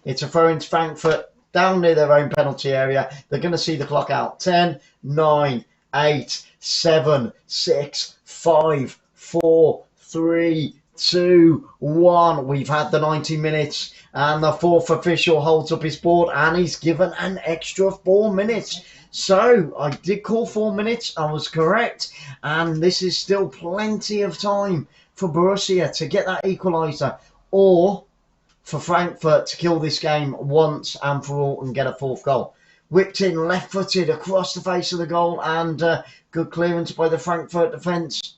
S1: It's a throw into Frankfurt down near their own penalty area. They're going to see the clock out. 10, 9, 8, 7, 6, 5, 4, 3, 2, 1. We've had the 90 minutes and the fourth official holds up his board and he's given an extra 4 minutes. So I did call 4 minutes, I was correct, and this is still plenty of time for Borussia to get that equaliser, or for Frankfurt to kill this game once and for all and get a fourth goal. Whipped in left-footed across the face of the goal, and good clearance by the Frankfurt defence.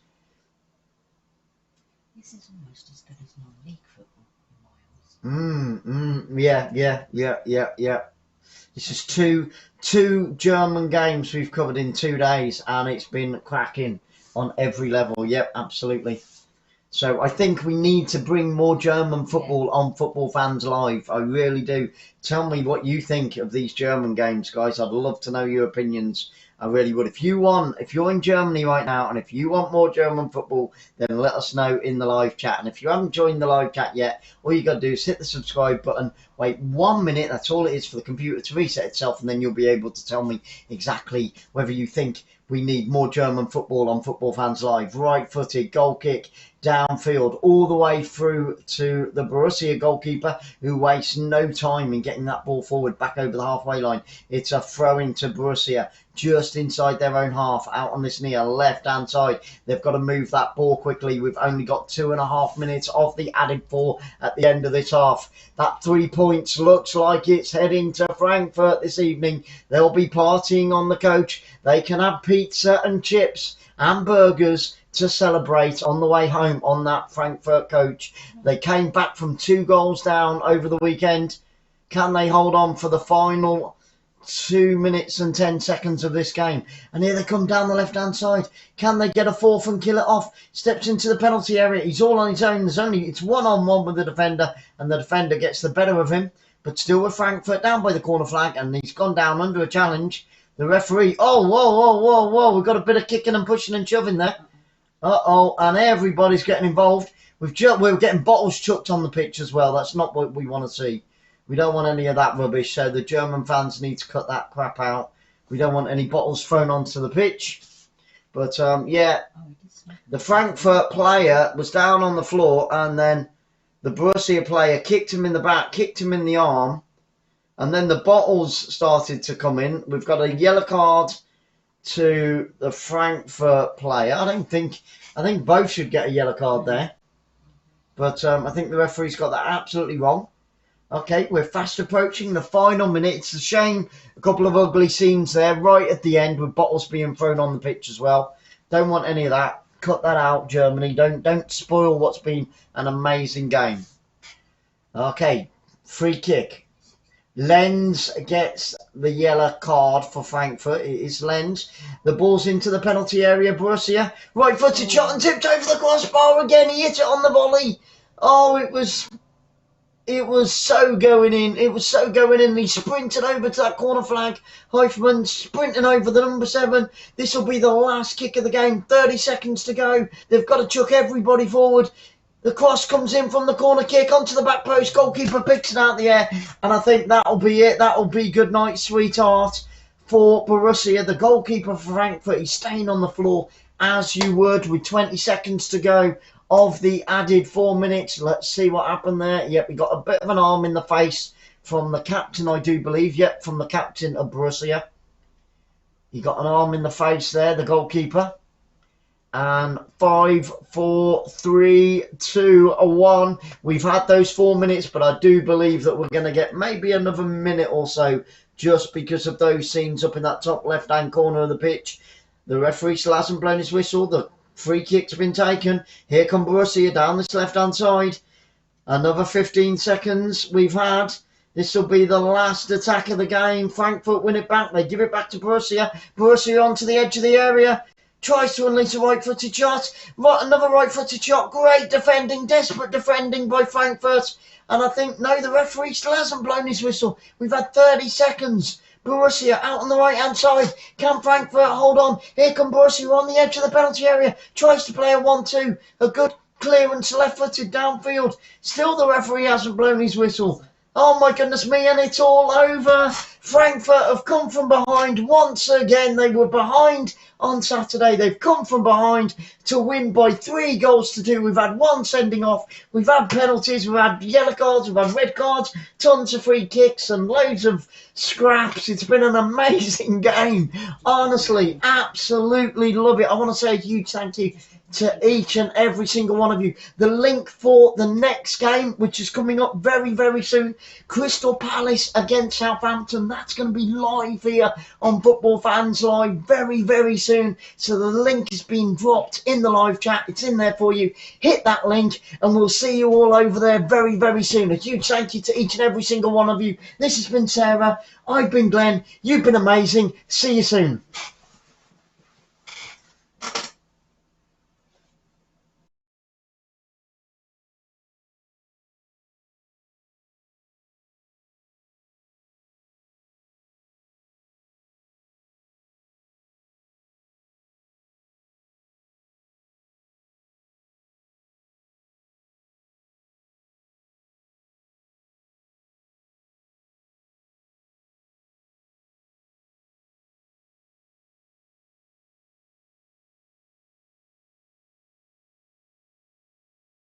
S2: This is almost as good as non-league football in Wales.
S1: Yeah. This is two German games we've covered in 2 days, and it's been cracking on every level. Yep, absolutely. So I think we need to bring more German football on Football Fans Live. I really do. Tell me what you think of these German games, guys. I'd love to know your opinions. I really would. If you're in Germany right now and if you want more German football, then let us know in the live chat. And if you haven't joined the live chat yet, all you got to do is hit the subscribe button, wait 1 minute, that's all it is, for the computer to reset itself, and then you'll be able to tell me exactly whether you think we need more German football on Football Fans Live. Right-footed, goal kick, downfield, all the way through to the Borussia goalkeeper, who wastes no time in getting that ball forward back over the halfway line. It's a throw into Borussia, just inside their own half, out on this near left-hand side. They've got to move that ball quickly. We've only got 2.5 minutes of the added 4 at the end of this half. That 3 points looks like it's heading to Frankfurt this evening. They'll be partying on the coach. They can have pizza and chips and burgers to celebrate on the way home on that Frankfurt coach. They came back from 2 goals down over the weekend. Can they hold on for the final 2 minutes and 10 seconds of this game? And here they come down the left-hand side. Can they get a fourth and kill it off? Steps into the penalty area. He's all on his own. It's one-on-one with the defender, and the defender gets the better of him. But still with Frankfurt down by the corner flag, and he's gone down under a challenge. The referee, whoa, we've got a bit of kicking and pushing and shoving there. And everybody's getting involved. We're getting bottles chucked on the pitch as well. That's not what we want to see. We don't want any of that rubbish, so the German fans need to cut that crap out. We don't want any bottles thrown onto the pitch. But, yeah, the Frankfurt player was down on the floor, and then the Borussia player kicked him in the back, kicked him in the arm, and then the bottles started to come in. We've got a yellow card to the Frankfurt player. I think both should get a yellow card there. But I think the referee's got that absolutely wrong. Okay, we're fast approaching the final minute. It's a shame, a couple of ugly scenes there right at the end with bottles being thrown on the pitch as well. Don't want any of that. Cut that out, Germany. Don't spoil what's been an amazing game. Okay, free kick. Lenz gets the yellow card for Frankfurt. It is Lenz. The ball's into the penalty area. Borussia, right-footed shot and tipped over the crossbar again. He hit it on the volley. Oh, it was so going in. It was so going in. He sprinted over to that corner flag. Heifman sprinting over the number 7. This will be the last kick of the game. 30 seconds to go. They've got to chuck everybody forward. The cross comes in from the corner kick onto the back post. Goalkeeper picks it out of the air. And I think that'll be it. That'll be good night, sweetheart, for Borussia. The goalkeeper for Frankfurt, he's staying on the floor as you would with 20 seconds to go of the added 4 minutes. Let's see what happened there. Yep, we got a bit of an arm in the face from the captain, I do believe. Yep, from the captain of Borussia. He got an arm in the face there, the goalkeeper. And 5, 4, 3, 2, 1. We've had those 4 minutes, but I do believe that we're going to get maybe another minute or so just because of those scenes up in that top left-hand corner of the pitch. The referee still hasn't blown his whistle. The free kick's been taken. Here come Borussia down this left-hand side. Another 15 seconds we've had. This will be the last attack of the game. Frankfurt win it back. They give it back to Borussia. Borussia onto the edge of the area. Tries to unleash a right-footed shot. Another right-footed shot. Great defending. Desperate defending by Frankfurt. And I think, no, the referee still hasn't blown his whistle. We've had 30 seconds. Borussia out on the right-hand side. Can Frankfurt hold on? Here come Borussia on the edge of the penalty area. Tries to play a 1-2. A good clearance, left-footed downfield. Still the referee hasn't blown his whistle. Oh my goodness me, and it's all over. Frankfurt have come from behind once again. They were behind on Saturday. They've come from behind to win by 3-2. We've had one sending off. We've had penalties. We've had yellow cards. We've had red cards. Tons of free kicks and loads of scraps. It's been an amazing game. Honestly, absolutely love it. I want to say a huge thank you to each and every single one of you. The link for the next game, which is coming up very, very soon, Crystal Palace against Southampton, that's going to be live here on Football Fans Live very, very soon. So the link is being dropped in the live chat. It's in there for you. Hit that link and we'll see you all over there very, very soon. A huge thank you to each and every single one of you. This has been Sarah. I've been Glenn. You've been amazing. See you soon.